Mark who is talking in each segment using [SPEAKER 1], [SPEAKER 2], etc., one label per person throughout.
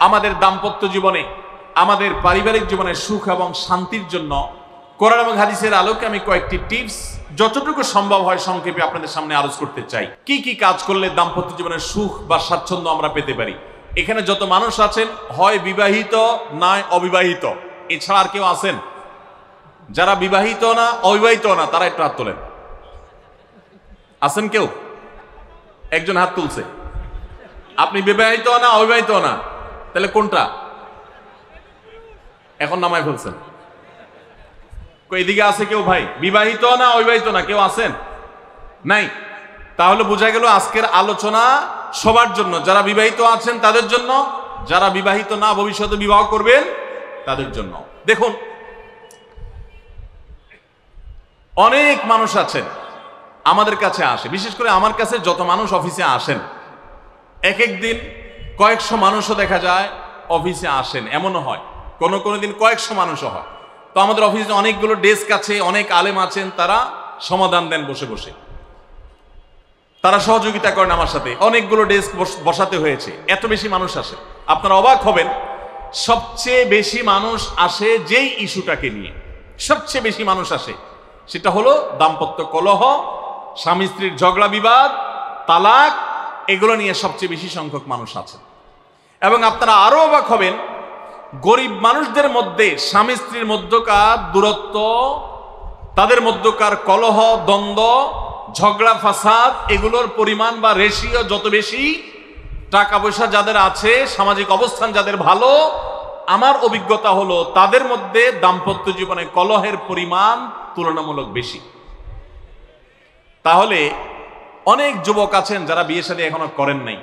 [SPEAKER 1] আমাদের দাম্পত্য জীবনে, আমাদের পারিবারিক জীবনে সুখ এবং শান্তির জন্য কোরআন এবং হাদিসের আলোকে আমি কয়েকটি টিপস যতটুকু সম্ভব হয় সংক্ষেপে আপনাদের সামনে আলোচ করতে চাই। কি কি কাজ করলে দাম্পত্য জীবনের সুখ বা স্বাচ্ছন্দ্য আমরা পেতে পারি। এখানে যত মানুষ আছেন, হয় বিবাহিত নয় অবিবাহিত, এছাড়া আর কেউ আছেন যারা বিবাহিত না অবিবাহিত না? তারা একটু হাত তোলেন। আছেন কেউ? একজন হাত তুলছে। আপনি বিবাহিত না অবিবাহিত না? তাহলে কোনটা? এখন নামায় ফেলছেন। এদিকে আছে কেউ? ভাই বিবাহিত না অবিবাহিত না? কেউ আছেন? নাই। তাহলে বোঝা গেল আজকের আলোচনা সবার জন্য, যারা বিবাহিত আছেন তাদের জন্য, যারা বিবাহিত না ভবিষ্যতে বিবাহ করবেন তাদের জন্য। দেখুন, অনেক মানুষ আছেন আমাদের কাছে আসে, বিশেষ করে আমার কাছে যত মানুষ অফিসে আসেন, এক এক দিন কয়েকশো মানুষও দেখা যায় অফিসে আসেন, এমনও হয় কোনো কোনো দিন কয়েকশো মানুষও হয়। তো আমাদের অফিসে অনেকগুলো ডেস্ক আছে, অনেক আলেম আছেন, তারা সমাধান দেন বসে বসে, তারা সহযোগিতা করেন আমার সাথে। অনেকগুলো ডেস্ক বসাতে হয়েছে, এত বেশি মানুষ আসে। আপনারা অবাক হবেন, সবচেয়ে বেশি মানুষ আসে যেই ইস্যুটাকে নিয়ে, সবচেয়ে বেশি মানুষ আসে সেটা হলো দাম্পত্য কলহ, স্বামী স্ত্রীর ঝগড়া বিবাদ, তালাক, এগুলো নিয়ে সবচেয়ে বেশি সংখ্যক মানুষ আছেন। এবং আপনারা আরো অবাক হবেন, গরিব মানুষদের মধ্যে স্বামী স্ত্রীর মধ্যকার দূরত্ব, তাদের মধ্যকার কলহ, দ্বন্দ্ব, ঝগড়া, ফাসাদ, এগুলোর পরিমাণ বা রেশিও যত বেশি, টাকা পয়সা যাদের আছে, সামাজিক অবস্থান যাদের ভালো, আমার অভিজ্ঞতা হলো তাদের মধ্যে দাম্পত্য জীবনে কলহের পরিমাণ তুলনামূলক বেশি। তাহলে অনেক যুবক আছেন যারা বিয়ে শাদী এখনো করেন নাই,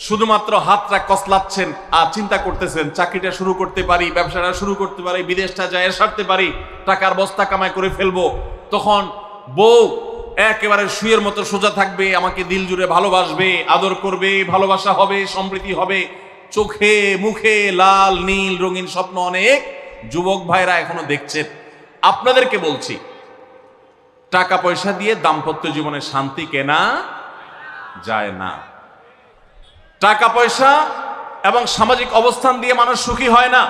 [SPEAKER 1] শুধুমাত্র হাতটা কসলাচ্ছেন আর চিন্তা করতেছেন চাকরিটা শুরু করতে পারি, ব্যবসাটা শুরু করতে পারি, বিদেশটা যায় সারতে পারি, টাকার বস্তা কামাই করে ফেলবো। তখন বউ একেবারে শুয়ের মতো সোজা থাকবে, আমাকে দিল জুড়ে ভালোবাসবে, আদর করবে, ভালোবাসা হবে, সমৃদ্ধি হবে, চোখে মুখে লাল নীল রঙিন স্বপ্ন অনেক যুবক ভাইরা এখনো দেখছেন। আপনাদেরকে বলছি, টাকা পয়সা দিয়ে দাম্পত্য জীবনে শান্তি কেনা যায় না। টাকা পয়সা এবং সামাজিক অবস্থান দিয়ে মানুষ সুখী হয় না।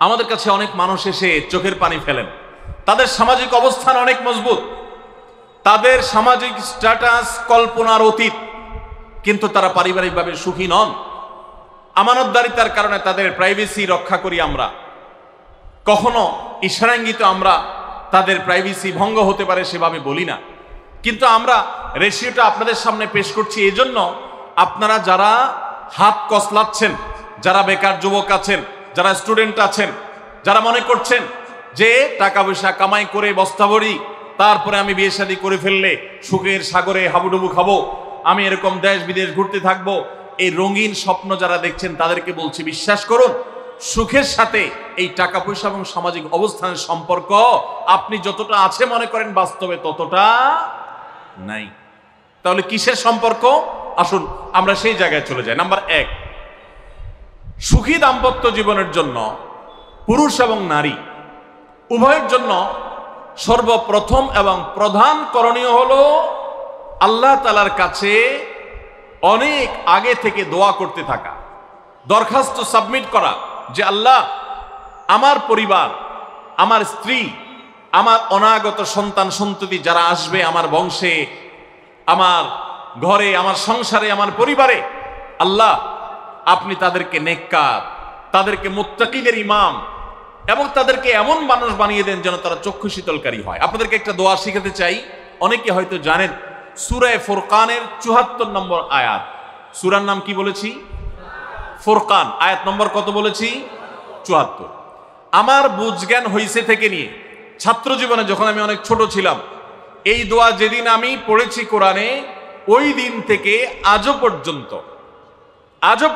[SPEAKER 1] আমাদের কাছে অনেক মানুষ এসে চোখের পানি ফেলেন, তাদের সামাজিক অবস্থান অনেক মজবুত, তাদের সামাজিক স্ট্যাটাস কল্পনার অতীত, কিন্তু তারা পারিবারিকভাবে সুখী নন। আমানতদারিতার কারণে তাদের প্রাইভেসি রক্ষা করি আমরা, কখনো ইশারাঙ্গিত আমরা তাদের প্রাইভেসি ভঙ্গ হতে পারে সেভাবে বলি না। কিন্তু আমরা রেশিওটা আপনাদের সামনে পেশ করছি এজন্য, আপনারা যারা হাত কসলাচ্ছেন, যারা বেকার যুবক আছেন, যারা স্টুডেন্ট আছেন, যারা মনে করছেন যে টাকা পয়সা কামাই করে বস্তা ভরি, তারপরে আমি বিয়ে শাদী করে ফেললে সুখের সাগরে হাবুডুবু খাবো, আমি এরকম দেশ বিদেশ ঘুরতে থাকবো, এই রঙিন স্বপ্ন যারা দেখছেন তাদেরকে বলছি, বিশ্বাস করুন, সুখের সাথে এই টাকা পয়সা এবং সামাজিক অবস্থানের সম্পর্ক আপনি যতটা আছে মনে করেন বাস্তবে ততটা নাই। তাহলে কিসের সম্পর্ক? আসুন আমরা সেই জায়গায় চলে যাই। নাম্বার 1, সুখী দাম্পত্য জীবনের জন্য পুরুষ এবং নারী উভয়ের জন্য সর্বপ্রথম এবং প্রধান করণীয় হলো আল্লাহ তাআলার কাছে অনেক আগে থেকে দোয়া করতে থাকা, দরখাস্ত সাবমিট করা যে আল্লাহ, আমার পরিবার, আমার স্ত্রী, আমার অনাগত সন্তান সন্ততি যারা আসবে আমার বংশে, আমার ঘরে, আমার সংসারে, আমার পরিবারে, আল্লাহ আপনি তাদেরকে নেককার, তাদেরকে মুত্তাকিদের ইমাম এবং তাদেরকে এমন মানুষ বানিয়ে দেন যেন তারা চক্ষু শীতলকারী হয়। আপনাদেরকে একটা দোয়া শিখাতে চাই, অনেকে হয়তো জানেন, সূরা ফুরকানের ৭৪ নম্বর আয়াত। সূরার নাম কি বলেছি? ফুরকান। আয়াত নম্বর কত বলেছি? ৭৪। আমার বুঝজ্ঞান হইছে থেকে নিয়ে ছাত্র জীবনে যখন আমি অনেক ছোট ছিলাম, এই দোয়া যেদিন আমি পড়েছি কোরআনে, ওই দিন থেকে আজও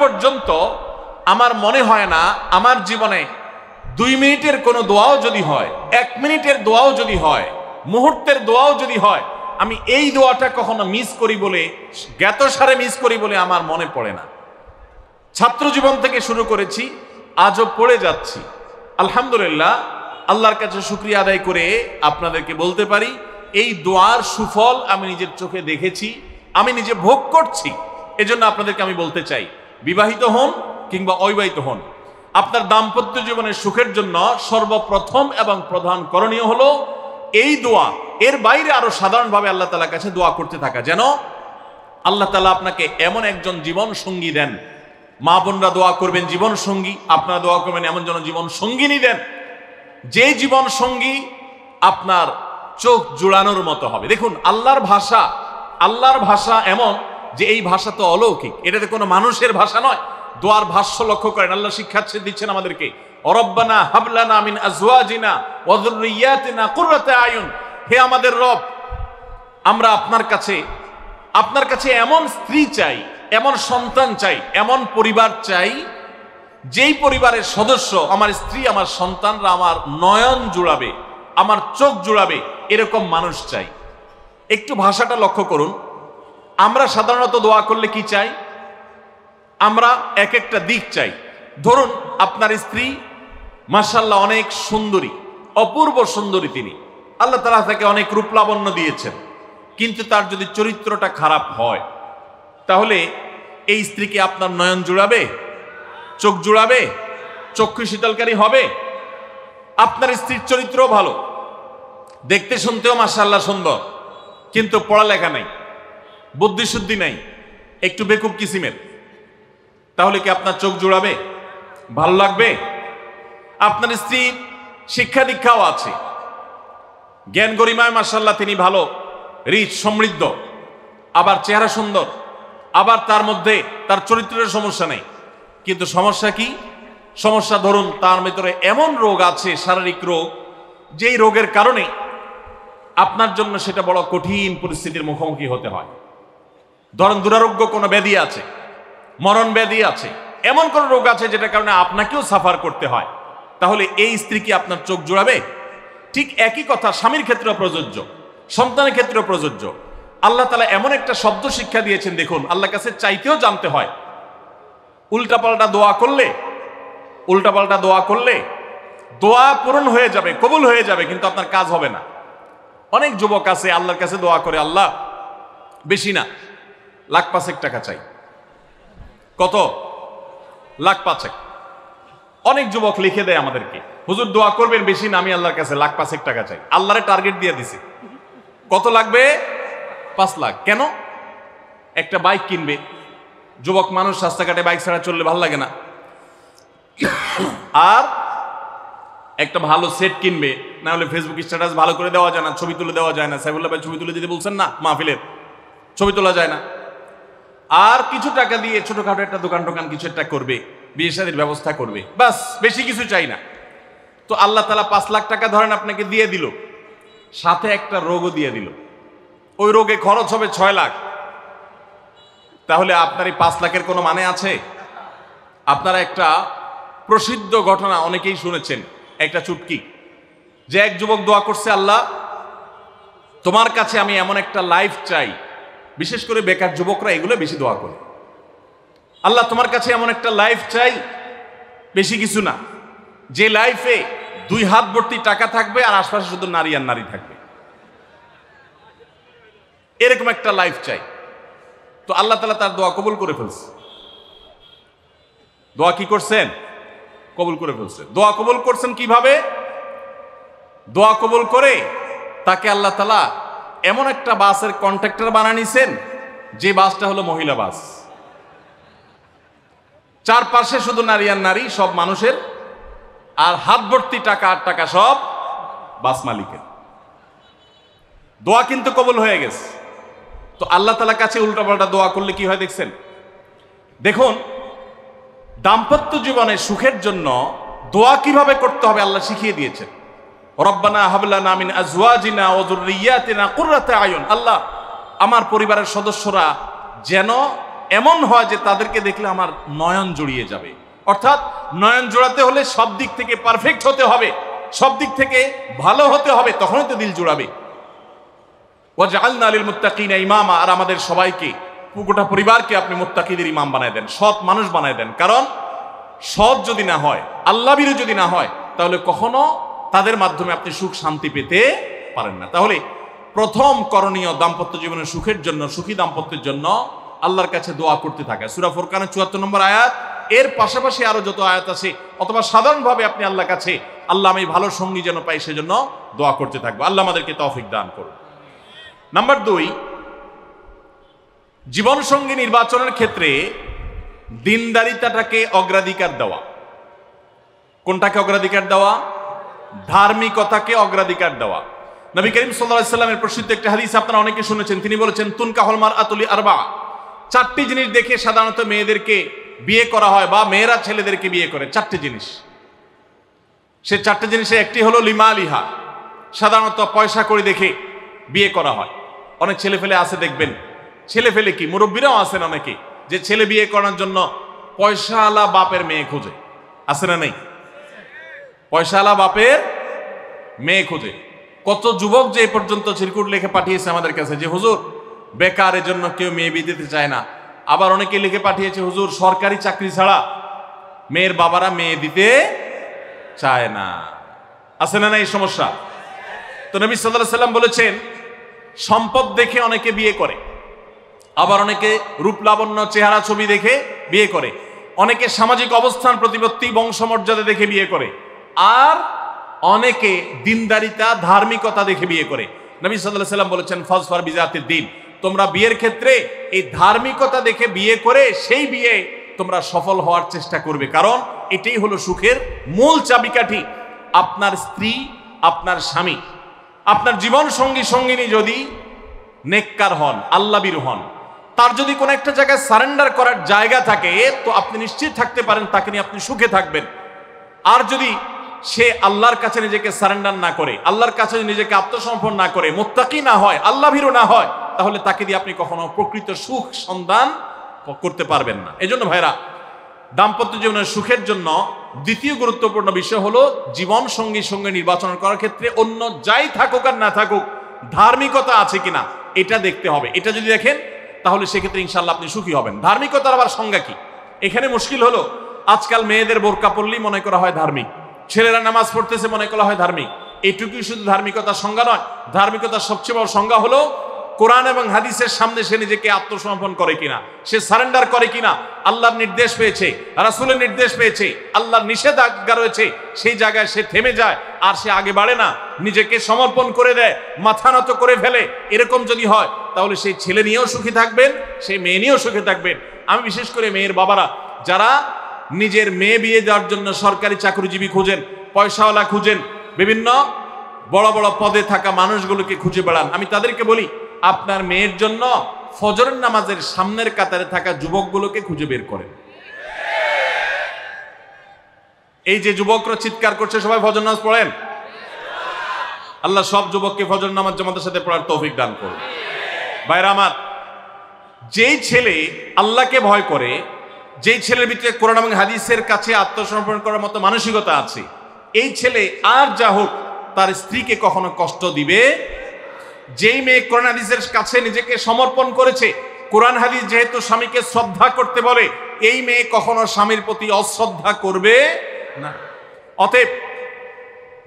[SPEAKER 1] পর্যন্ত আমার মনে হয় না আমার জীবনে 2 মিনিটের কোনো দোয়াও যদি হয়, 1 মিনিটের দোয়াও যদি হয়, মুহূর্তের দোয়াও যদি হয়, আমি এই দোয়াটা কখনো মিস করি বলে, জ্ঞাতসারে মিস করি বলে আমার মনে পড়ে না। ছাত্র জীবন থেকে শুরু করেছি, আজও পড়ে যাচ্ছি। আলহামদুলিল্লাহ, আল্লাহর কাছে শুকরিয়া আদায় করে আপনাদেরকে বলতে পারি, এই দোয়ার সুফল আমি নিজের চোখে দেখেছি, আমি নিজে ভোগ করছি। এজন্য আপনাদেরকে আমি বলতে চাই, বিবাহিত হন কিংবা অবিবাহিত হন, আপনার দাম্পত্য জীবনের সুখের জন্য সর্বপ্রথম এবং প্রধান করণীয় হলো এই দোয়া। এর বাইরে আরো সাধারণভাবে আল্লাহ তাআলার কাছে দোয়া করতে থাকা, যেন আল্লাহ তাআলা আপনাকে এমন একজন জীবন সঙ্গী দেন। মা বোনরা দোয়া করবেন জীবন সঙ্গী, আপনারা দোয়া করবেন এমন যেন জীবন সঙ্গিনী দেন, যে জীবন সঙ্গী আপনার চোখ জুড়ানোর মতো হবে। দেখুন আল্লাহর ভাষা এমন যে এই ভাষা তো অলৌকিক, এটাতে কোনো মানুষের ভাষা নয়। দোয়ার ভাষ্য লক্ষ্য করেন, আল্লাহ শিক্ষা দিচ্ছেন আমাদেরকে, রব্বানা হাবলানা মিন আজওয়াজিনা ওয়া যুররিয়াতিনা কুররাতা আয়ুন, হে আমাদের রব, আমরা আপনার কাছে এমন স্ত্রী চাই, এমন সন্তান চাই, এমন পরিবার চাই, যেই পরিবারের সদস্য আমার স্ত্রী, আমার সন্তানরা আমার নয়ন জুড়াবে, আমার চোখ জুড়াবে, এরকম মানুষ চাই। একটু ভাষাটা লক্ষ্য করুন। আমরা সাধারণত দোয়া করলে কি চাই? আমরা এক একটা দিক চাই। ধরুন আপনার স্ত্রী মাশাআল্লাহ অনেক সুন্দরী, অপূর্ব সুন্দরী, তিনি আল্লাহ তাআলা তাকে অনেক রূপ লাবণ্য দিয়েছেন, কিন্তু তার যদি চরিত্রটা খারাপ হয়, তাহলে এই স্ত্রীকে আপনার নয়ন জুড়াবে, চোখ জুড়াবে, চক্ষু শীতলকারী হবে? আপনার স্ত্রীর চরিত্র ভালো, দেখতে শুনতেও মাশাআল্লাহ সুন্দর, কিন্তু পড়ালেখা নাই, বুদ্ধিশুদ্ধি নাই, একটু বেকুব কিসিমের, তাহলে কি আপনার চোখ জুড়াবে? ভালো লাগবে? আপনার স্ত্রী শিক্ষা দীক্ষাও আছে, জ্ঞান গরিমায় মাশাআল্লাহ তিনি ভালো, রিচ, সমৃদ্ধ, আবার চেহারা সুন্দর, আবার তার মধ্যে তার চরিত্রের সমস্যা নেই, কিন্তু সমস্যা কি? সমস্যা ধরুন তার ভিতরে এমন রোগ আছে, শারীরিক রোগ, যেই রোগের কারণে আপনার জন্য সেটা বড় কঠিন পরিস্থিতির মুখোমুখি হতে হয়। ধরেন দুরারোগ্য কোনো ব্যাধি আছে, মরণ ব্যাধি আছে, এমন কোন রোগ আছে যেটার কারণে আপনাকেও সাফার করতে হয়, তাহলে এই স্ত্রী কি আপনার চোখ জুড়াবে? ঠিক একই কথা স্বামীর ক্ষেত্রে প্রযোজ্য, সন্তানের ক্ষেত্রে প্রযোজ্য। আল্লাহ তাআলা এমন একটা শব্দ শিক্ষা দিয়েছেন, দেখুন আল্লাহর কাছে চাইতেও জানতে হয়। উল্টাপাল্টা দোয়া করলে দোয়া পূরণ হয়ে যাবে, কবুল হয়ে যাবে, কিন্তু আপনার কাজ হবে না। অনেক যুবক আছে আল্লাহর কাছে দোয়া করে, আল্লাহ বেশি না, 1,05,000 টাকা চাই। কত? 1,05,000। অনেক যুবক লিখে দেয় আমাদেরকে, হুজুর দোয়া করবেন বেশি না, আমি আল্লাহর কাছে 1,05,000 টাকা চাই। আল্লাহরে টার্গেট দিয়ে দিছে, কত লাগবে? 5 লাখ। কেন? একটা বাইক কিনবে। যুবক মানুষ, রাস্তাঘাটে বাইক ছাড়া চললে ভালো লাগে না, আর একটা ভালো সেট কিনবে, না হলে ফেসবুক স্ট্যাটাস ভালো করে দেওয়া যায় না, ছবি তুলে দেওয়া যায় না। সাইফুল্লাহ ভাই ছবি তুলে দিতে বলছেন না, মাহফিলের ছবি তোলা যায় না। আর কিছু টাকা দিয়ে ছোটখাটো একটা দোকান কিছু একটা করবে, বিয়ে শাদীর ব্যবস্থা করবে, বাস, বেশি কিছু চাই না। তো আল্লাহ তাআলা 5 লাখ টাকা ধরেন আপনাকে দিয়ে দিল, সাথে একটা রোগও দিয়ে দিল, ওই রোগে খরচ হবে 6 লাখ। তাহলে আপনার এই 5 লাখের কোনো মানে আছে? আপনারা একটা প্রসিদ্ধ ঘটনা অনেকেই শুনেছেন, একটা চুটকি, যে এক যুবক দোয়া করছে, আল্লাহ তোমার কাছে আমি এমন একটা লাইফ চাই, বিশেষ করে বেকার যুবকরা এগুলো বেশি দোয়া করে, আল্লাহ তোমার কাছে এমন একটা লাইফ চাই, বেশি কিছু না, যে লাইফে 2 হাত ভর্তি টাকা থাকবে আর আশপাশে শুধু নারী আর নারী থাকবে, এরকম একটা লাইফ চাই। তো আল্লাহ তাআলা তার দোয়া কবুল করে ফেলছে। দোয়া কি করছেন? কবুল করে ফেলছে। দোয়া কবুল করছেন কিভাবে? দোয়া কবুল করে তাকে আল্লাহ তাআলা এমন একটা বাসের কন্ট্রাক্টর বানিয়ে নিছেন, যে বাসটা হলো মহিলা বাস, চারপাশে শুধু নারী আর নারী, সব মানুষের, আর হাত ভর্তি টাকা আর টাকা সব বাস মালিকের। দোয়া কিন্তু কবুল হয়ে গেছে। তো আল্লাহ তাআলার কাছে উল্টাপাল্টা দোয়া করলে কি হয় দেখছেন? দেখুন, দাম্পত্য জীবনে সুখের জন্য দোয়া কিভাবে করতে হবে আল্লাহ শিখিয়ে দিয়েছেন। রব্বানা হাবলানা মিন আজওয়াজিনা ওয়া যুররিয়াতিনা কুররাতা আয়ুন, আল্লাহ আমার পরিবারের সদস্যরা যেন এমন হয় যে তাদেরকে দেখলে আমার নয়ন জুড়িয়ে যাবে। অর্থাৎ নয়ন জোড়াতে হলে সব দিক থেকে পারফেক্ট হতে হবে, সব দিক থেকে ভালো হতে হবে, তখনই তো দিল জোড়াবে। ওয়াজআলনা লিল মুত্তাকিনা ইমামা, আর আমাদের সবাইকে, গোটা পরিবারকে আপনি মুত্তাকিদের ইমাম বানায় দেন, সৎ মানুষ বানায় দেন। কারণ সৎ যদি না হয়, আল্লাহভীরু যদি না হয়, তাহলে কখনো তাদের মাধ্যমে আপনি সুখ শান্তি পেতে পারেন না। তাহলে প্রথম করণীয় দাম্পত্য জীবনের সুখের জন্য, সুখী দাম্পত্যের জন্য আল্লাহর কাছে দোয়া করতে থাকা। সূরা ফুরকানের ৭৪ নম্বর আয়াত, এর পাশাপাশি আরো যত আয়াত আছে, অথবা সাধারণভাবে আপনি আল্লাহর কাছে আল্লাহ আমি ভালো সঙ্গী যেন পাই সেজন্য দোয়া করতে থাকবো। আল্লাহ আমাদেরকে তৌফিক দান করুন। নাম্বার 2, জীবন সঙ্গী নির্বাচনের ক্ষেত্রে দিনদারিতাটাকে অগ্রাধিকার দেওয়া। কোনটাকে অগ্রাধিকার দেওয়া? ধার্মিকতাকে অগ্রাধিকার দেওয়া। নবী করিম সাল্লাল্লাহু আলাইহি ওয়াসাল্লামের প্রসিদ্ধ একটা হাদিস আপনারা অনেকে শুনেছেন। তিনি বলেছেন, তুনকাহুল মারআতু লিআরবা, 4টি জিনিস দেখে সাধারণত মেয়েদেরকে বিয়ে করা হয় বা মেয়েরা ছেলেদেরকে বিয়ে করে। 4টি জিনিস। সে 4টি জিনিসে একটি হলো লিমালিহা, সাধারণত পয়সা কড়ি দেখে বিয়ে করা হয়। অনেক ছেলে ফেলে আছে দেখবেন, ছেলে ফেলে কি মুরব্বীরাও আছেন অনেকে, যে ছেলে বিয়ে করার জন্য পয়সাওয়ালা বাপের মেয়ে খোঁজে। আছে না নেই? পয়সাওয়ালা বাপের মেয়ে খোঁজে। কত যুবক যে এ পর্যন্ত চিরকুট লিখে পাঠিয়েছে আমাদের কাছে যে হুজুর বেকার, এর জন্য কেউ মেয়ে বিয়ে দিতে চায় না। আবার অনেকে লিখে পাঠিয়েছে হুজুর সরকারি চাকরি ছাড়া মেয়ের বাবারা মেয়ে দিতে চায় না। আছে না এই সমস্যা? তো নবী সাল্লাল্লাহু আলাইহি ওয়াসাল্লাম বলেছেন, সম্পদ দেখে অনেকে বিয়ে করে, আবার অনেকে রূপ লাবণ্য চেহারা ছবি দেখে বিয়ে করে, অনেকে সামাজিক অবস্থান প্রতিপত্তি বংশমর্যাদা দেখে বিয়ে করে, আর অনেকে দিনদারিতা ধার্মিকতা দেখে বিয়ে করে। নবী সাল্লাল্লাহু আলাইহি ওয়াসাল্লাম বলেছেন, ফাজফার বিজাতিদ দ্বীন, তোমরা বিয়ের ক্ষেত্রে এই ধার্মিকতা দেখে বিয়ে করে সেই বিয়ে তোমরা সফল হওয়ার চেষ্টা করবে, কারণ এটাই হলো সুখের মূল চাবিকাঠি। আপনার স্ত্রী, আপনার স্বামী, আপনার জীবন সঙ্গী সঙ্গিনী যদি নেককার হন, আল্লাহভীরু হন, তার যদি কোনো একটা জায়গায় সারেন্ডার করার জায়গা থাকে, তো আপনি নিশ্চিত থাকতে পারেন তাকে নিয়ে আপনি সুখে থাকবেন। আর যদি সে আল্লাহর কাছে নিজেকে সারেন্ডার না করে, আল্লাহর কাছে নিজেকে আত্মসমর্পণ না করে, মুত্তাকি না হয়, আল্লাহভীরু না হয়, তাহলে তাকে দিয়ে আপনি কখনো প্রকৃত সুখ সন্ধান করতে পারবেন না। এজন্য ভাইরা, দাম্পত্য জীবনের সুখের জন্য দ্বিতীয় গুরুত্বপূর্ণ বিষয় হলো জীবন সঙ্গী সঙ্গে নির্বাচন করার ক্ষেত্রে অন্য যাই থাকুক আর না থাকুক ধার্মিকতা আছে কিনা এটা দেখতে হবে। এটা যদি দেখেন তাহলে সেক্ষেত্রে ইনশাআল্লাহ আপনি সুখী হবেন। ধার্মিকতার আবার সংজ্ঞা কি? এখানে মুশকিল হলো, আজকাল মেয়েদের বোরকা পরলেই মনে করা হয় ধার্মিক, ছেলেরা নামাজ পড়তেছে মনে করা হয় ধার্মিক। এইটুকুই শুধু ধার্মিকতার সংজ্ঞা নয়। ধার্মিকতার সবচেয়ে বড় সংজ্ঞা হলো কোরআন এবং হাদিসের সামনে সে নিজেকে আত্মসমর্পণ করে কিনা, সে সারেন্ডার করে কিনা, আল্লাহর নির্দেশ পেয়েছে, রাসূলের নির্দেশ পেয়েছে, আল্লাহর নিষেধাজ্ঞা রয়েছে, সেই জায়গায় সে থেমে যায় আর সে আগে বাড়ে না, নিজেকে সমর্পণ করে দেয়, মাথা নত করে ফেলে। এরকম যদি হয় তাহলে সেই ছেলে নিয়েও সুখী থাকবেন, সেই মেয়ে নিয়েও সুখী থাকবেন। আমি বিশেষ করে মেয়ের বাবারা যারা নিজের মেয়ে বিয়ে দেওয়ার জন্য সরকারি চাকরিজীবী খুঁজেন, পয়সাওয়ালা খুঁজেন, বিভিন্ন বড় বড় পদে থাকা মানুষগুলোকে খুঁজে বেড়ান, আমি তাদেরকে বলি, আপনার মেয়ের জন্য ফজরের নামাজের সামনের কাতারে থাকা যুবকগুলোকে খুঁজে বের করেন। এই যে যুবকরা চিৎকার করছে সবাই ফজর নামাজ পড়েন, আল্লাহ সব যুবককে ফজর নামাজ জামাতের সাথে পড়ার তৌফিক দান করুন। ভাইরা আমার, যেই ছেলে আল্লাহকে ভয় করে, যেই ছেলের ভিতরে কোরআন এবং হাদিসের কাছে আত্মসমর্পণ করার মতো মানসিকতা আছে, এই ছেলে আর যা হোক তার স্ত্রীকে কখনো কষ্ট দিবে। যেই মেয়ে কোরআন হাদিসের কাছে নিজেকে সমর্পণ করেছে, কোরআন হাদিস যেহেতু স্বামীকে শ্রদ্ধা করতে বলে, এই মেয়ে কখনো স্বামীর প্রতি অশ্রদ্ধা করবে না। অতএব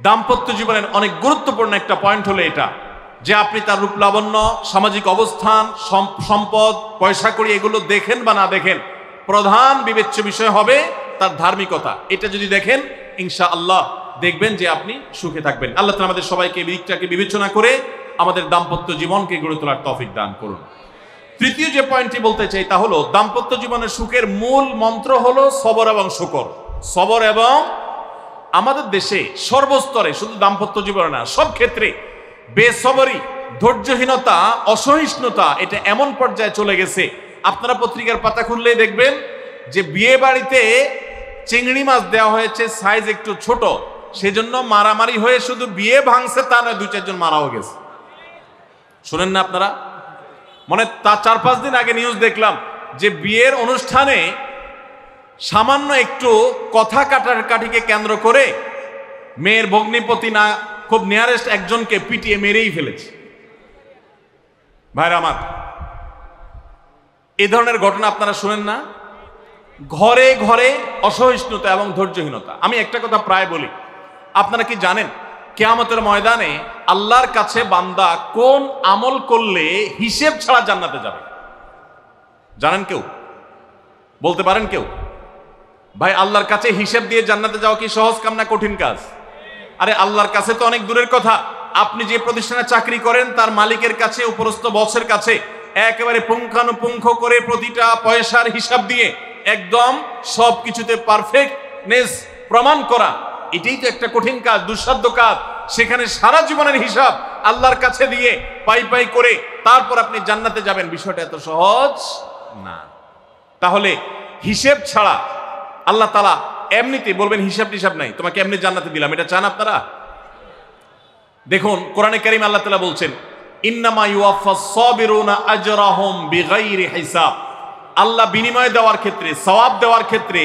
[SPEAKER 1] দাম্পত্য জীবনের অনেক গুরুত্বপূর্ণ একটা পয়েন্ট হলো এটা, যে আপনি তার রূপ লাবণ্য, সামাজিক অবস্থান, সম্পদ, পয়সা কড়ি এগুলো দেখেন বা না দেখেন, প্রধান বিবেচ্য বিষয় হবে তার ধার্মিকতা। এটা যদি দেখেন ইনশাআল্লাহ দেখবেন যে আপনি সুখে থাকবেন। আল্লাহ তাআলা আমাদের সবাইকে এই দিকটাকে বিবেচনা করে আমাদের দাম্পত্য জীবনকে গড়ে তোলার তৌফিক দান করুন। তৃতীয় যে পয়েন্টটি বলতে চাই তা হলো, দাম্পত্য জীবনের সুখের মূল মন্ত্র হলো সবর এবং শুকর। সবর এবং, আমাদের দেশে সর্বস্তরে, শুধু দাম্পত্য জীবনে না, সব ক্ষেত্রে বেসবরি, ধৈর্যহীনতা, অসহিষ্ণুতা এটা এমন পর্যায়ে চলে গেছে, আপনারা পত্রিকার পাতা খুললেই দেখবেন যে বিয়ে বাড়িতে চিংড়ি মাছ দেওয়া হয়েছে সাইজ একটু ছোট, সেজন্য মারামারি হয়ে শুধু বিয়ে ভাঙছে তা নয়, 2-4 জন মারাও গেছে। শুনেন না আপনারা? মানে তা 4-5 দিন আগে নিউজ দেখলাম যে বিয়ের অনুষ্ঠানে সামান্য একটু কথা কাটাকাটিকে কেন্দ্র করে মেয়ের ভগ্নিপতি না খুব নিয়ারেস্ট একজনকে পিটিয়ে মেরেই ফেলেছে। ভাইরা আমার, এই ধরনের ঘটনা আপনারা শুনেন না? ঘরে ঘরে অসহিষ্ণুতা এবং ধৈর্যহীনতা। আমি একটা কথা প্রায় বলি, আপনারা কি জানেন কিয়ামতের ময়দানে আল্লাহর কাছে বান্দা কোন আমল করলে হিসেব ছাড়া জান্নাতে যাবে? জানেন কেউ? বলতে পারেন কেউ? ভাই আল্লাহর কাছে হিসাব দিয়ে জান্নাতে যাওয়া কি সহজ কাম না কঠিন কাজ? আরে আল্লাহর কাছে তো অনেক দূরের কথা। আপনি যে প্রতিষ্ঠানে চাকরি করেন তার মালিকের কাছে, উপরস্থ বসের কাছে একেবারে পুঙ্খানুপুঙ্খ করে প্রতিটা পয়সার হিসাব দিয়ে একদম সবকিছুতে পারফেক্টনেস প্রমাণ করা, এটাই তো একটা কঠিন কাজ, দুঃসাধ্য কাজ। সেখানে সারা জীবনের হিসাব আল্লাহর কাছে দিয়ে পাই পাই করে তারপর আপনি জান্নাতে যাবেন, বিষয়টা এত সহজ না। তাহলে হিসেব ছাড়া আল্লাহ তাআলা এমনিতে বলবেন হিসাব টিসাব নাই, তোমাকে এমনি জান্নাতে দিলাম, এটা চান আপনারা? দেখুন কোরআনে কারীম আল্লাহ তাআলা বলছেন ইন্নামা ইউওয়াফাস সাবিরুনা আজরাহুম বিগাইরি হিসাব। আল্লাহ বিনিময় দেওয়ার ক্ষেত্রে, সওয়াব দেওয়ার ক্ষেত্রে